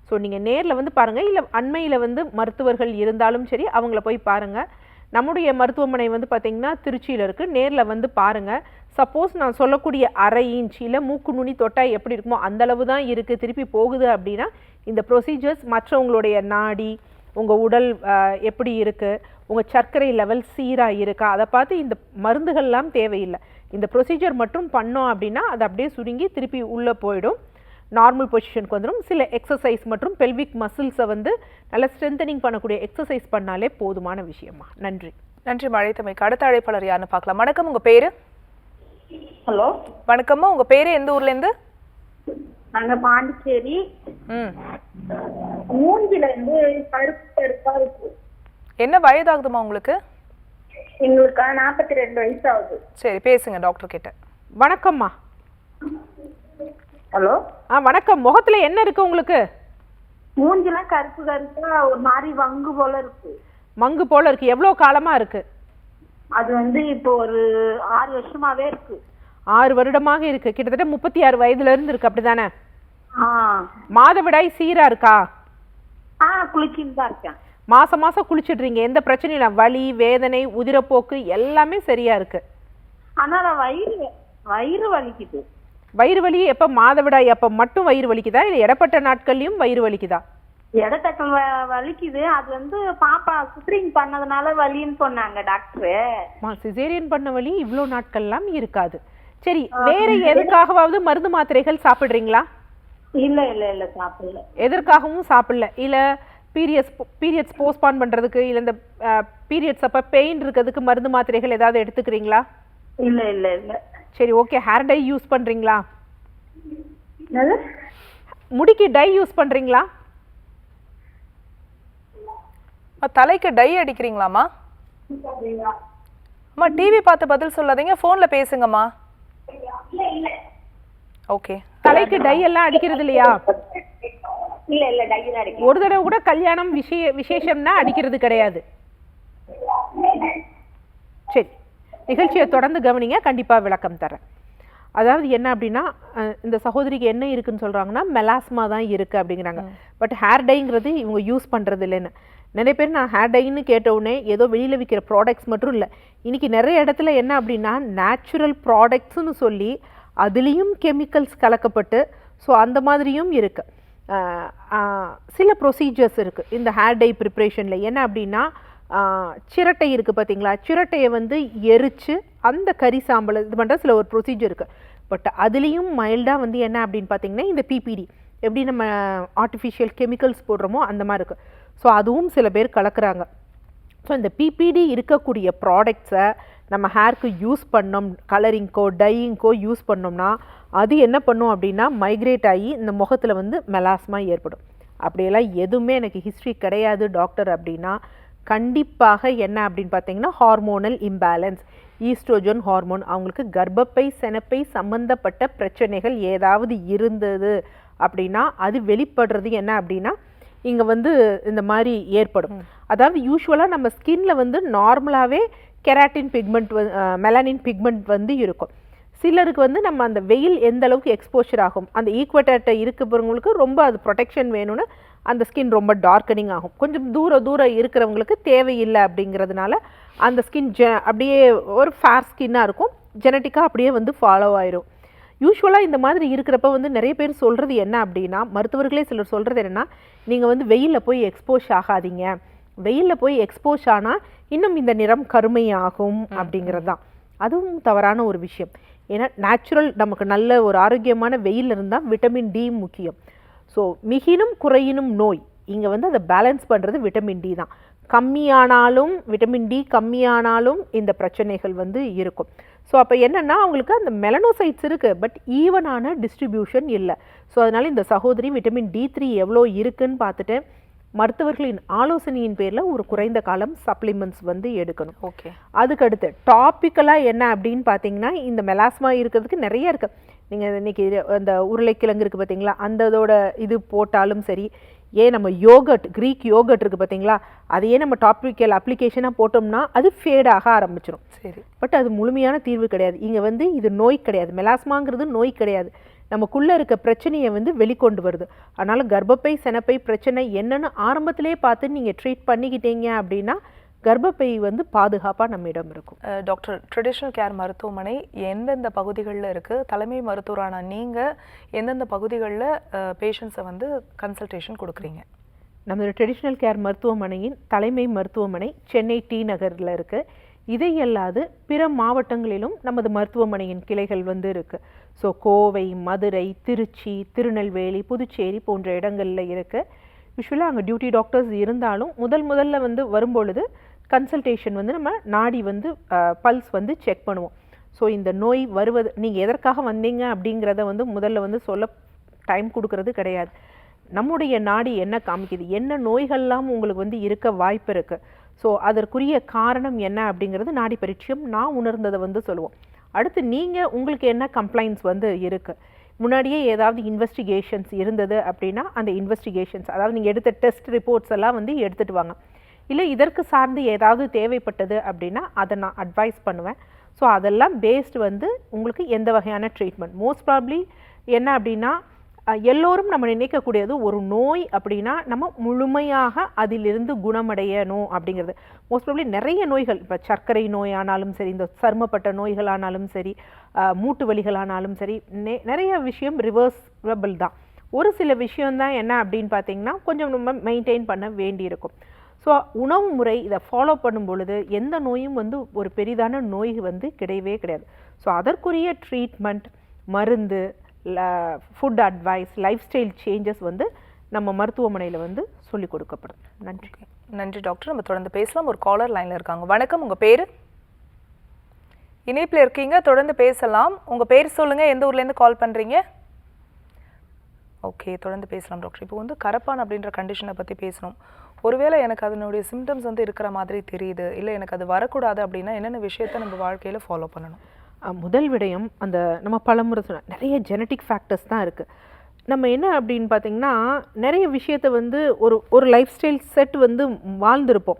ஸோ நீங்கள் நேரில் வந்து பாருங்கள், இல்லை அண்மையில் வந்து மருத்துவர்கள் இருந்தாலும் சரி அவங்கள போய் பாருங்கள். நம்முடைய மருத்துவமனை வந்து பார்த்திங்கன்னா திருச்சியில் இருக்குது, நேரில் வந்து பாருங்கள். சப்போஸ் நான் சொல்லக்கூடிய அரை இன்ச் இல்லை மூக்கு நுனி தொட்டால் எப்படி இருக்குமோ அந்தளவு தான் இருக்குது, திருப்பி போகுது அப்படின்னா இந்த ப்ரொசீஜர்ஸ் மற்றவங்களுடைய நாடி உங்கள் உடல் எப்படி இருக்குது, உங்கள் சர்க்கரை லெவல் சீராக இருக்கா அதை பார்த்து இந்த மருந்துகள்லாம் தேவையில்லை. இந்த ப்ரொசீஜர் மட்டும் பண்ணோம் அப்படின்னா அது அப்படியே சுருங்கி திருப்பி உள்ளே போயிடும், நார்மல் பொசிஷனுக்கு வந்துடும். சில எக்ஸசைஸ் மற்றும் பெல்விக் மசில்ஸை வந்து நல்லா ஸ்ட்ரென்தனிங் பண்ணக்கூடிய எக்ஸசைஸ் பண்ணாலே போதுமான விஷயமா. நன்றி. நன்றி மழைத்தமைக்கு. அடுத்த அழைப்பாளர் யாருன்னு பார்க்கலாம். வணக்கம், உங்கள் பேர்? ஹலோ வணக்கம்மா, உங்கள் பேர் எந்த ஊர்லேருந்து? நாங்க பாண்டிச்சேரி. மூஞ்சில இருந்து கருப்பு கருப்பா இருக்கு. என்ன வயதாகுதுமா உங்களுக்கு? எங்களுக்கு 42 வயசு ஆகுது. சரி, பேசுங்க டாக்டர் கிட்ட. வணக்கம்மா. ஹலோ வணக்கம். முகத்தில் என்ன இருக்குது உங்களுக்கு? மூஞ்சிலாம் கருப்பு கருப்பா ஒரு மாதிரி வங்கு போல இருக்கு. மங்கு போல இருக்குது. எவ்வளோ காலமாக இருக்குது? அது வந்து இப்போ ஒரு 6 வருஷமாவே இருக்கு. 6 வருடமாக இருக்குது. கிட்டத்தட்ட 36 வயதுலேருந்து இருக்குது, அப்படி தானே? ஆ. மாதவிடாய் சீராக இருக்கா? குளிச்சுன்னு தான் இருக்கேன். மாதம் மாதம் குளிச்சுட்றீங்க, எந்த பிரச்சனையும் இல்லை, வலி வேதனை உதிரப்போக்கு எல்லாமே சரியாக இருக்குது. ஆனால் வயிறு வலிக்குது. வயிறு வலி எப்போ? மாதவிடாய் அப்போ மட்டும் வயிறு வலிக்குதா இல்லை இடப்பட்ட நாட்கள்லையும் வயிறு வலிக்குதா? இடத்தக்கல் வலிக்குது. அது வந்து பாப்பா சிசேரியன் பண்ணதுனால வலின்னு சொன்னாங்க டாக்டரு. சிசேரியன் பண்ண வலி இவ்வளோ நாட்கள்லாம் இருக்காது. சரி, வேற எதுக்காகவாவது மருந்து மாத்திரைகள் சாப்பிட்றீங்களா? இல்ல இல்ல இல்ல சாப்பிடல. எதற்காகவும் சாப்பிடல? இல்லை பீரியட்ஸ் போஸ்ட்பான் பண்ணுறதுக்கு இல்லை இந்த பீரியட்ஸ் அப்போ பெயின் இருக்கிறதுக்கு மருந்து மாத்திரைகள் ஏதாவது எடுத்துக்கிறீங்களா? இல்ல இல்ல இல்ல. சரி, ஓகே. ஹேர் டை யூஸ் பண்ணுறீங்களா? என்னது? முடிக்கு டை யூஸ் பண்ணுறீங்களா? தலைக்கு டை அடிக்கிறீங்களாம்மா? அம்மா டிவி பார்த்து பதில் சொல்லாதீங்க, ஃபோனில் பேசுங்கம்மா. ஓகே. தலைக்கு டை எல்லாம் அடிக்கிறது இல்லையா? இல்ல இல்ல டை தான் அடிக்கிறேன். ஒரு தடவை கூட கல்யாணம் விசேஷம்னா அடிக்கிறது கிடையாது. சரி, நிகழ்ச்சியை தொடர்ந்து கவனிங்க, கண்டிப்பாக விளக்கம் தரேன். அதாவது என்ன அப்படின்னா இந்த சகோதரிக்கு என்ன இருக்குன்னு சொல்கிறாங்கன்னா மெலாஸ்மா தான் இருக்குது அப்படிங்கிறாங்க. பட் ஹேர் டைங்கிறது இவங்க யூஸ் பண்ணுறது இல்லைன்னு. நிறைய பேர் நான் ஹேர் டைன்னு கேட்டவுடனே ஏதோ வெளியில் விற்கிற ப்ராடக்ட்ஸ் மட்டும் இல்லை, இன்றைக்கி நிறைய இடத்துல என்ன அப்படின்னா நேச்சுரல் ப்ராடக்ட்ஸ்னு சொல்லி அதுலேயும் கெமிக்கல்ஸ் கலக்கப்பட்டு ஸோ அந்த மாதிரியும் இருக்குது. சில ப்ரொசீஜர்ஸ் இருக்குது இந்த ஹேர் டை ப்ரிப்ரேஷனில். என்ன அப்படின்னா சிரட்டை இருக்குது பார்த்தீங்களா, சிரட்டையை வந்து எரித்து அந்த கறி சாம்பல் இது பண்ணுற சில ஒரு ப்ரொசீஜர் இருக்குது. பட் அதுலேயும் மைல்டாக வந்து என்ன அப்படின்னு பார்த்தீங்கன்னா இந்த பிபிடி எப்படி நம்ம ஆர்டிஃபிஷியல் கெமிக்கல்ஸ் போடுறோமோ அந்த மாதிரி இருக்குது. ஸோ அதுவும் சில பேர் கலக்கிறாங்க. ஸோ இந்த பிபிடி இருக்கக்கூடிய ப்ராடக்ட்ஸை நம்ம ஹேருக்கு யூஸ் பண்ணோம், கலரிங்க்கோ டையிங்க்கோ யூஸ் பண்ணோம்னா அது என்ன பண்ணும் அப்படின்னா மைக்ரேட் ஆகி இந்த முகத்தில் வந்து மெலாஸ்மா ஏற்படும். அப்படியெல்லாம் எதுவுமே எனக்கு ஹிஸ்ட்ரி கிடையாது டாக்டர் அப்படின்னா கண்டிப்பாக என்ன அப்படின்னு பார்த்தீங்கன்னா ஹார்மோனல் இம்பேலன்ஸ், ஈஸ்ட்ரோஜன் ஹார்மோன், அவங்களுக்கு கர்ப்பப்பை சினைப்பை சம்பந்தப்பட்ட பிரச்சனைகள் ஏதாவது இருந்தது அப்படின்னா அது வெளிப்படுறது என்ன அப்படின்னா இங்கே வந்து இந்த மாதிரி ஏற்படும். அதாவது யூஸ்வலாக நம்ம ஸ்கின்ல வந்து நார்மலாகவே கெராட்டின் பிக்மெண்ட் மெலானின் பிக்மெண்ட் வந்து இருக்கும். சிலருக்கு வந்து நம்ம அந்த வெயில் எந்த அளவுக்கு எக்ஸ்போஷர் ஆகும், அந்த ஈக்குவேட்டர்கிட்ட இருக்கிறவங்களுக்கு ரொம்ப அது ப்ரொடெக்ஷன் வேணும்னு அந்த ஸ்கின் ரொம்ப டார்க்கனிங் ஆகும். கொஞ்சம் தூரம் இருக்கிறவங்களுக்கு தேவையில்லை அப்படிங்கிறதுனால அந்த ஸ்கின் அப்படியே ஒரு ஃபேர் ஸ்கின்னாக இருக்கும், ஜெனட்டிக்காக அப்படியே வந்து ஃபாலோ ஆயிரும். யூஸ்வலாக இந்த மாதிரி இருக்கிறப்ப வந்து நிறைய பேர் சொல்கிறது என்ன அப்படின்னா, மருத்துவர்களே சிலர் சொல்கிறது என்னென்னா, நீங்கள் வந்து வெயிலில் போய் எக்ஸ்போஸ் ஆகாதீங்க, வெயிலில் போய் எக்ஸ்போஸ் ஆனால் இன்னும் இந்த நிறம் கருமையாகும் அப்படிங்கிறது தான். அதுவும் தவறான ஒரு விஷயம். ஏன்னா நேச்சுரல் நமக்கு நல்ல ஒரு ஆரோக்கியமான வெயில் இருந்தால் விட்டமின் டி முக்கியம். ஸோ மிகினும் குறையினும் நோய், இங்கே வந்து அதை பேலன்ஸ் பண்ணுறது விட்டமின் டி தான். கம்மியானாலும் விட்டமின் டி கம்மியானாலும் இந்த பிரச்சனைகள் வந்து இருக்கும். ஸோ அப்போ என்னென்னா அவங்களுக்கு அந்த மெலனோசைட்ஸ் இருக்குது, பட் ஈவனான டிஸ்ட்ரிபியூஷன் இல்லை. ஸோ அதனால் இந்த சகோதரி விட்டமின் D3 எவ்வளோ இருக்குன்னு பார்த்துட்டு மருத்துவர்களின் ஆலோசனையின் பேரில் ஒரு குறைந்த காலம் சப்ளிமெண்ட்ஸ் வந்து எடுக்கணும். ஓகே. அதுக்கடுத்து டாப்பிக்கலாக என்ன அப்படின்னு பார்த்தீங்கன்னா, இந்த மெலாஸ்மா இருக்கிறதுக்கு நிறைய இருக்குது. நீங்கள் இன்றைக்கி அந்த உருளைக்கிழங்கு இருக்குது பார்த்தீங்களா, அந்ததோட இது போட்டாலும் சரி, ஏன் நம்ம யோகட் க்ரீக் யோகட் இருக்குது பார்த்தீங்களா, அதையே நம்ம டாப்பிக்கல் அப்ளிகேஷனாக போட்டோம்னா அது ஃபேடாக ஆரம்பிச்சிடும். சரி. பட் அது முழுமையான தீர்வு கிடையாது. இங்கே வந்து இது நோய் கிடையாது, மெலாஸ்மாங்கிறது நோய் கிடையாது, நமக்குள்ளே இருக்க பிரச்சனையை வந்து வெளிக்கொண்டு வருது. அதனால் கர்ப்பப்பை சினைப்பை பிரச்சனை என்னென்னு ஆரம்பத்திலே பார்த்து நீங்கள் ட்ரீட் பண்ணிக்கிட்டீங்க அப்படின்னா கர்ப்பப்பை வந்து பாதுகாப்பாக நம்மிடம் இருக்கும். டாக்டர், ட்ரெடிஷ்னல் கேர் மருத்துவமனை எந்தெந்த பகுதிகளில் இருக்குது? தலைமை மருத்துவரான நீங்கள் எந்தெந்த பகுதிகளில் பேஷண்ட்ஸை வந்து கன்சல்டேஷன் கொடுக்குறீங்க? நமது ட்ரெடிஷ்னல் கேர் மருத்துவமனையின் தலைமை மருத்துவமனை சென்னை டி நகரில் இருக்குது. இதை அல்லாது பிற மாவட்டங்களிலும் நமது மருத்துவமனையின் கிளைகள் வந்து இருக்குது. ஸோ கோவை, மதுரை, திருச்சி, திருநெல்வேலி, புதுச்சேரி போன்ற இடங்களில் இருக்குது. யூஸ்வலாக அங்கே டியூட்டி டாக்டர்ஸ் இருந்தாலும் முதல்ல வந்து வரும்பொழுது கன்சல்டேஷன் வந்து நம்ம நாடி வந்து பல்ஸ் வந்து செக் பண்ணுவோம். ஸோ இந்த நோய் வருவது நீங்கள் எதற்காக வந்தீங்க அப்படிங்கிறத வந்து முதல்ல வந்து சொல்ல டைம் கொடுக்கறது கிடையாது. நம்முடைய நாடி என்ன காமிக்குது, என்ன நோய்கள்லாம் உங்களுக்கு வந்து இருக்க வாய்ப்பு இருக்குது, ஸோ அதற்குரிய காரணம் என்ன அப்படிங்கிறது நாடி பரிச்சயம் நான் உணர்ந்ததை வந்து சொல்லுவோம். அடுத்து நீங்கள் உங்களுக்கு என்ன கம்ப்ளைண்ட்ஸ் வந்து இருக்குது, முன்னாடியே ஏதாவது இன்வெஸ்டிகேஷன்ஸ் இருந்தது அப்படின்னா அந்த இன்வெஸ்டிகேஷன்ஸ், அதாவது நீங்கள் எடுத்த டெஸ்ட் ரிப்போர்ட்ஸ் எல்லாம் வந்து எடுத்துகிட்டு வாங்க. இல்லை இதற்கு சார்ந்து ஏதாவது தேவைப்பட்டது அப்படின்னா அதை நான் அட்வைஸ் பண்ணுவேன். ஸோ அதெல்லாம் பேஸ்டு வந்து உங்களுக்கு எந்த வகையான ட்ரீட்மெண்ட். மோஸ்ட் ப்ராப்ளி என்ன அப்படின்னா எல்லோரும் நம்ம நினைக்கக்கூடியது ஒரு நோய் அப்படின்னா நம்ம முழுமையாக அதிலிருந்து குணமடையணும் அப்படிங்கிறது. மோஸ்ட் ப்ராப்ளி நிறைய நோய்கள், இப்போ சர்க்கரை நோயானாலும் சரி, இந்த சருமப்பட்ட நோய்களானாலும் சரி, மூட்டு வலிகளானாலும் சரி, நிறைய விஷயம் ரிவர்ஸபிள் தான். ஒரு சில விஷயம்தான் என்ன அப்படின்னு பார்த்தீங்கன்னா கொஞ்சம் நம்ம மெயின்டைன் பண்ண வேண்டியிருக்கும். ஸோ உணவு முறை இதை ஃபாலோ பண்ணும் பொழுது எந்த நோயும் வந்து ஒரு பெரிதான நோய் வந்து கிடையவே கிடையாது. ஸோ அதற்குரிய ட்ரீட்மெண்ட், மருந்து, food advice, life style changes வந்து நம்ம மருத்துவமனையில் வந்து சொல்லிக் கொடுக்கப்படும். நன்றி. நன்றி டாக்டர். நம்ம தொடர்ந்து பேசலாம். ஒரு காலர் லைனில் இருக்காங்க. வணக்கம், உங்கள் பேர்? இணைப்பில் இருக்கீங்க, தொடர்ந்து பேசலாம். உங்கள் பேர் சொல்லுங்கள், எந்த ஊர்லேருந்து கால் பண்ணுறீங்க? ஓகே, தொடர்ந்து பேசலாம் டாக்டர். இப்போ வந்து கரப்பான் அப்படின்ற கண்டிஷனை பற்றி பேசணும். ஒருவேளை எனக்கு அதனுடைய சிம்டம்ஸ் வந்து இருக்கிற மாதிரி தெரியுது, இல்லை எனக்கு அது வரக்கூடாது அப்படின்னா என்னென்ன விஷயத்தை நம்ம வாழ்க்கையில் ஃபாலோ பண்ணணும்? முதல் விடயம், அந்த நம்ம பலமுறை சொன்ன நிறைய ஜெனட்டிக் ஃபேக்டர்ஸ் தான் இருக்குது. நம்ம என்ன அப்படின்னு பார்த்திங்கன்னா நிறைய விஷயத்தை வந்து ஒரு லைஃப் ஸ்டைல் செட் வந்து வாழ்ந்திருப்போம்,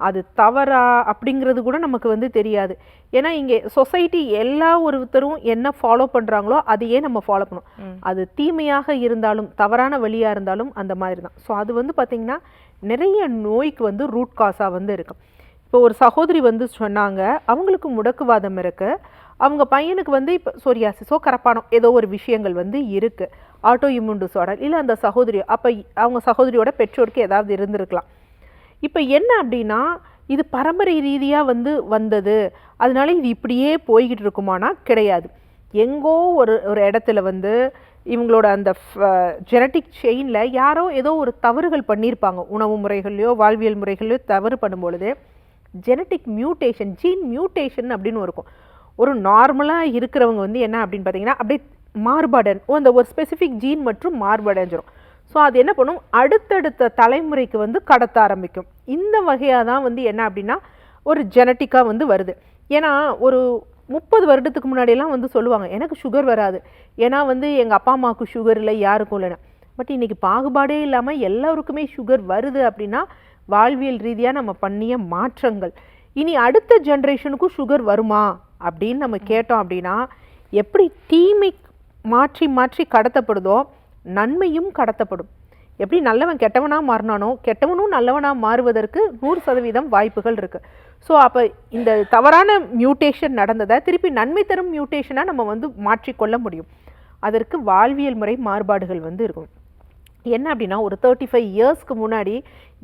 அது தவறா அப்படிங்கிறது கூட நமக்கு வந்து தெரியாது. ஏன்னா இங்கே சொசைட்டி எல்லா ஒருத்தரும் என்ன ஃபாலோ பண்ணுறாங்களோ அதையே நம்ம ஃபாலோ பண்ணுவோம். அது தீமையாக இருந்தாலும் தவறான வழியாக இருந்தாலும் அந்த மாதிரி தான். ஸோ அது வந்து பார்த்திங்கன்னா நிறைய நோய்க்கு வந்து ரூட் காஸாக வந்து இருக்கும். இப்போ ஒரு சகோதரி வந்து சொன்னாங்க, அவங்களுக்கு முடக்குவாதம் இருக்குது, அவங்க பையனுக்கு வந்து இப்போ சொரியாசிஸோ கரப்பானோ ஏதோ ஒரு விஷயங்கள் வந்து இருக்குது, ஆட்டோ இம்யூன் டிஸார்டர், இல்லை அந்த சகோதரி அப்போ அவங்க சகோதரியோட பெற்றோருக்கு ஏதாவது இருந்திருக்கலாம். இப்போ என்ன அப்படின்னா இது பரம்பரை ரீதியாக வந்தது, அதனால இது இப்படியே போய்கிட்டு இருக்குமானா கிடையாது. எங்கோ ஒரு இடத்துல வந்து இவங்களோட அந்த ஜெனட்டிக் செயினில் யாரோ ஏதோ ஒரு தவறுகள் பண்ணியிருப்பாங்க, உணவு முறைகள்லையோ வாழ்வியல் முறைகள்லையோ தவறு பண்ணும்பொழுது ஜெனட்டிக் மியூட்டேஷன், ஜீன் மியூட்டேஷன் அப்படின்னு இருக்கும். ஒரு நார்மலாக இருக்கிறவங்க வந்து என்ன அப்படின்னு பார்த்தீங்கன்னா அப்படியே மாறுபாடன் அந்த ஒரு ஸ்பெசிஃபிக் ஜீன் மற்றும் மாறுபாடஞ்சிரும். ஸோ அது என்ன பண்ணும், அடுத்தடுத்த தலைமுறைக்கு வந்து கடத்த ஆரம்பிக்கும். இந்த வகையாக தான் வந்து என்ன அப்படின்னா ஒரு ஜெனட்டிக்காக வந்து வருது. ஏன்னா ஒரு 30 வருடத்துக்கு முன்னாடியெல்லாம் வந்து சொல்லுவாங்க எனக்கு சுகர் வராது, ஏன்னா வந்து எங்கள் அப்பா அம்மாவுக்கு சுகர் இல்லை, யாருக்கும் இல்லைன்னா. பட் இன்றைக்கி பாகுபாடே இல்லாமல் எல்லாருக்குமே சுகர் வருது அப்படின்னா வாழ்வியல் ரீதியாக நம்ம பண்ணிய மாற்றங்கள். இனி அடுத்த ஜென்ரேஷனுக்கும் சுகர் வருமா அப்படின்னு நம்ம கேட்டோம் அப்படின்னா, எப்படி தீமை மாற்றி மாற்றி கடத்தப்படுதோ நன்மையும் கடத்தப்படும். எப்படி நல்லவன் கெட்டவனாக மாறினானோ கெட்டவனும் நல்லவனாக மாறுவதற்கு 100% வாய்ப்புகள் இருக்குது. ஸோ அப்போ இந்த தவறான மியூட்டேஷன் நடந்ததை திருப்பி நன்மை தரும் மியூட்டேஷனாக நம்ம வந்து மாற்றிக்கொள்ள முடியும். அதற்கு வாழ்வியல் முறை மாறுபாடுகள் வந்து இருக்கும். என்ன அப்படின்னா ஒரு 35 இயர்ஸ்க்கு முன்னாடி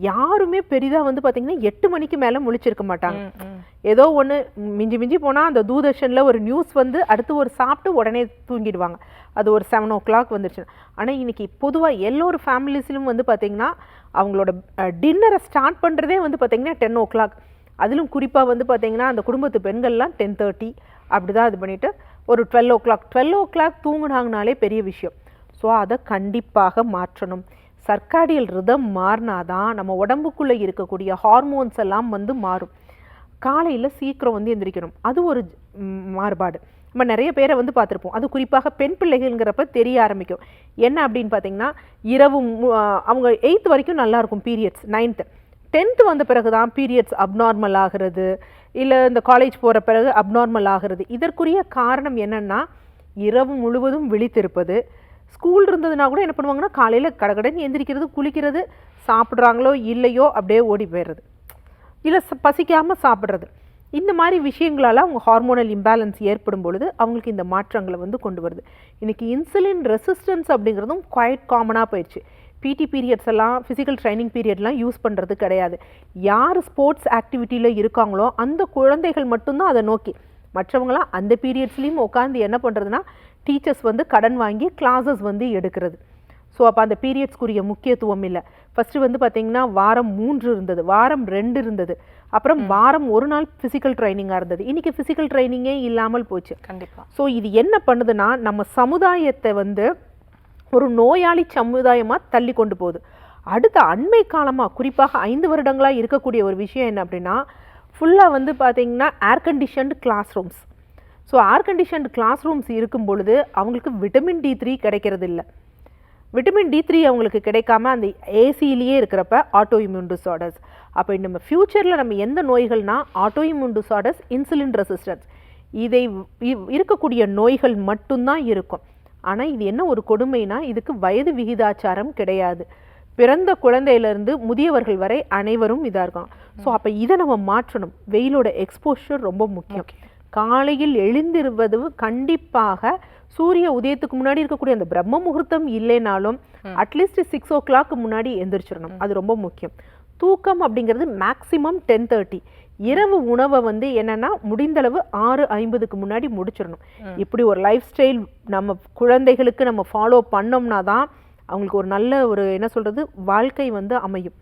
யாருமே பெரிதாக வந்து பார்த்திங்கன்னா 8 மணிக்கு மேலே முழிச்சிருக்க மாட்டாங்க. ஏதோ ஒன்று மிஞ்சி மிஞ்சி போனால் அந்த தூர்தர்ஷனில் ஒரு நியூஸ் வந்து அடுத்து ஒரு சாப்பிட்டு உடனே தூங்கிடுவாங்க. அது ஒரு 7 o'clock வந்துருச்சு. ஆனால் இன்றைக்கி பொதுவாக எல்லோரு ஃபேமிலிஸ்லையும் வந்து பார்த்திங்கன்னா அவங்களோட டின்னரை ஸ்டார்ட் பண்ணுறதே வந்து பார்த்திங்கன்னா 10 o'clock. அதிலும் குறிப்பாக வந்து பார்த்திங்கன்னா அந்த குடும்பத்து பெண்கள்லாம் 10:30 அப்படி தான் இது பண்ணிவிட்டு ஒரு 12 o'clock தூங்குனாங்கனாலே பெரிய விஷயம். ஸோ அதை கண்டிப்பாக மாற்றணும். சர்க்காடியல் ரிதம் மாறினாதான் நம்ம உடம்புக்குள்ளே இருக்கக்கூடிய ஹார்மோன்ஸ் எல்லாம் வந்து மாறும். காலையில் சீக்கிரம் வந்து எந்திரிக்கணும், அது ஒரு மாறுபாடு. நம்ம நிறைய பேரை வந்து பார்த்துருப்போம், அது குறிப்பாக பெண் பிள்ளைகள்ங்கிறப்ப தெரிய ஆரம்பிக்கும். என்ன அப்படின்னு பார்த்தீங்கன்னா இரவு அவங்க 8th வரைக்கும் நல்லாயிருக்கும் பீரியட்ஸ், 9th 10th வந்த பிறகு தான் பீரியட்ஸ் அப்நார்மல் ஆகிறது, இல்லை இந்த காலேஜ் போகிற பிறகு அப்நார்மல் ஆகிறது. இதற்குரிய காரணம் என்னென்னா இரவு முழுவதும் விழித்திருப்பது. ஸ்கூல் இருந்ததுனா கூட என்ன பண்ணுவாங்கன்னா காலையில் கடகடன்னு எந்திரிக்கிறது, குளிக்கிறது, சாப்பிட்றாங்களோ இல்லையோ அப்படியே ஓடி போயிடுறது, இல்லை பசிக்காமல் சாப்பிட்றது. இந்த மாதிரி விஷயங்களால் அவங்க ஹார்மோனல் இம்பேலன்ஸ் ஏற்படும் பொழுது அவங்களுக்கு இந்த மாற்றங்களை வந்து கொண்டு வருது. இன்றைக்கி இன்சுலின் ரெசிஸ்டன்ஸ் அப்படிங்கிறதும் குவைட் காமனாக போயிடுச்சு. பிடி பீரியட்ஸ் எல்லாம் ஃபிசிக்கல் ட்ரைனிங் பீரியட்லாம் யூஸ் பண்ணுறது கிடையாது. யார் ஸ்போர்ட்ஸ் ஆக்டிவிட்டியில் இருக்காங்களோ அந்த குழந்தைகள் மட்டும்தான் அதை நோக்கி, மற்றவங்களாம் அந்த பீரியட்ஸ்லேயும் உட்காந்து என்ன பண்ணுறதுனா டீச்சர்ஸ் வந்து கடன் வாங்கி கிளாஸஸ் வந்து எடுக்கிறது. ஸோ அப்போ அந்த பீரியட்ஸ்க்குரிய முக்கியத்துவம் இல்லை. ஃபஸ்ட்டு வந்து பார்த்திங்கன்னா வாரம் 3 இருந்தது, வாரம் 2 இருந்தது, அப்புறம் வாரம் 1 நாள் ஃபிசிக்கல் ட்ரைனிங்காக இருந்தது. இன்றைக்கி ஃபிசிக்கல் ட்ரைனிங்கே இல்லாமல் போச்சு. கண்டிப்பாக. ஸோ இது என்ன பண்ணுதுன்னா நம்ம சமுதாயத்தை வந்து ஒரு நோயாளி சமுதாயமாக தள்ளி கொண்டு போகுது. அடுத்த அண்மை காலமாக குறிப்பாக 5 வருடங்களாக இருக்கக்கூடிய ஒரு விஷயம் என்ன அப்படின்னா ஃபுல்லாக வந்து பார்த்திங்கன்னா air conditioned class rooms. So air conditioned class rooms இருக்கும் பொழுது அவங்களுக்கு விட்டமின் D3 கிடைக்கிறது இல்லை. விட்டமின் D3 அவங்களுக்கு கிடைக்காம அந்த ஏசியிலேயே இருக்கிறப்ப ஆட்டோ இம்யூன் டிஸார்டர்ஸ். அப்போ நம்ம ஃப்யூச்சரில் நம்ம எந்த நோய்கள்னா auto immune disorders, insulin resistance, இதை இருக்கக்கூடிய நோய்கள் மட்டும்தான் இருக்கும். ஆனால் இது என்ன ஒரு கொடுமைனா இதுக்கு வயது விகிதாச்சாரம் கிடையாது. பிறந்த குழந்தையிலேருந்து முதியவர்கள் வரை அனைவரும் இதாக இருக்காங்க. ஸோ அப்போ இதை நம்ம மாற்றணும். வெயிலோட எக்ஸ்போஷர் ரொம்ப முக்கியம். காலையில் எழுந்திருவது கண்டிப்பாக சூரிய உதயத்துக்கு முன்னாடி இருக்கக்கூடிய அந்த பிரம்ம முகூர்த்தம் இல்லைனாலும் அட்லீஸ்ட் 6 o'clock முன்னாடி எந்திரிச்சிடணும். அது ரொம்ப முக்கியம். தூக்கம் அப்படிங்கிறது மேக்சிமம் 10:30. இரவு உணவை வந்து என்னன்னா முடிந்தளவு 6:50க்கு முன்னாடி முடிச்சிடணும். இப்படி ஒரு லைஃப் ஸ்டைல் நம்ம குழந்தைகளுக்கு நம்ம ஃபாலோ பண்ணோம்னா தான் அவங்களுக்கு ஒரு நல்ல ஒரு என்ன சொல்கிறது வாழ்க்கை வந்து அமையும்.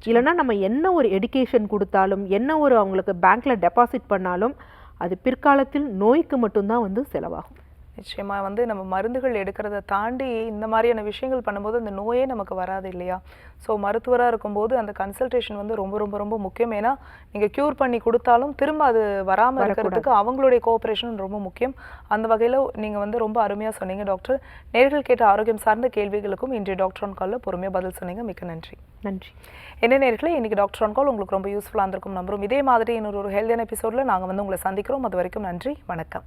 இல்லைன்னா நம்ம என்ன ஒரு எடுகேஷன் கொடுத்தாலும் என்ன ஒரு அவங்களுக்கு பேங்க்கில் டெபாசிட் பண்ணாலும் அது பிற்காலத்தில் நோய்க்கு மட்டும்தான் வந்து செலவாகும். நிச்சயமாக வந்து நம்ம மருந்துகள் எடுக்கிறத தாண்டி இந்த மாதிரியான விஷயங்கள் பண்ணும்போது அந்த நோயே நமக்கு வராது இல்லையா? ஸோ மருத்துவராக இருக்கும்போது அந்த கன்சல்டேஷன் வந்து ரொம்ப ரொம்ப ரொம்ப முக்கியம். ஏன்னா நீங்கள் க்யூர் பண்ணி கொடுத்தாலும் திரும்ப அது வராமல் இருக்கிறதுக்கு அவங்களுடைய கோஆப்ரேஷன் ரொம்ப முக்கியம். அந்த வகையில் நீங்கள் வந்து ரொம்ப அருமையாக சொன்னீங்க டாக்டர். நேர்கள் கேட்ட ஆரோக்கியம் சார்ந்த கேள்விகளுக்கும் இன்றைய டாக்டர் ஆன் காலில் பொறுமையாக பதில் சொன்னீங்க. மிக்க நன்றி. நன்றி. என்ன நேர்களே, இன்றைக்கி டாக்டர் ஆன் கால் உங்களுக்கு ரொம்ப யூஸ்ஃபுல்லாக இருந்திருக்கும் நம்புறோம். இதே மாதிரி இன்னொரு ஹெல்தியான எபிசோடில் நாங்கள் வந்து உங்களை சந்திக்கிறோம். அது வரைக்கும் நன்றி, வணக்கம்.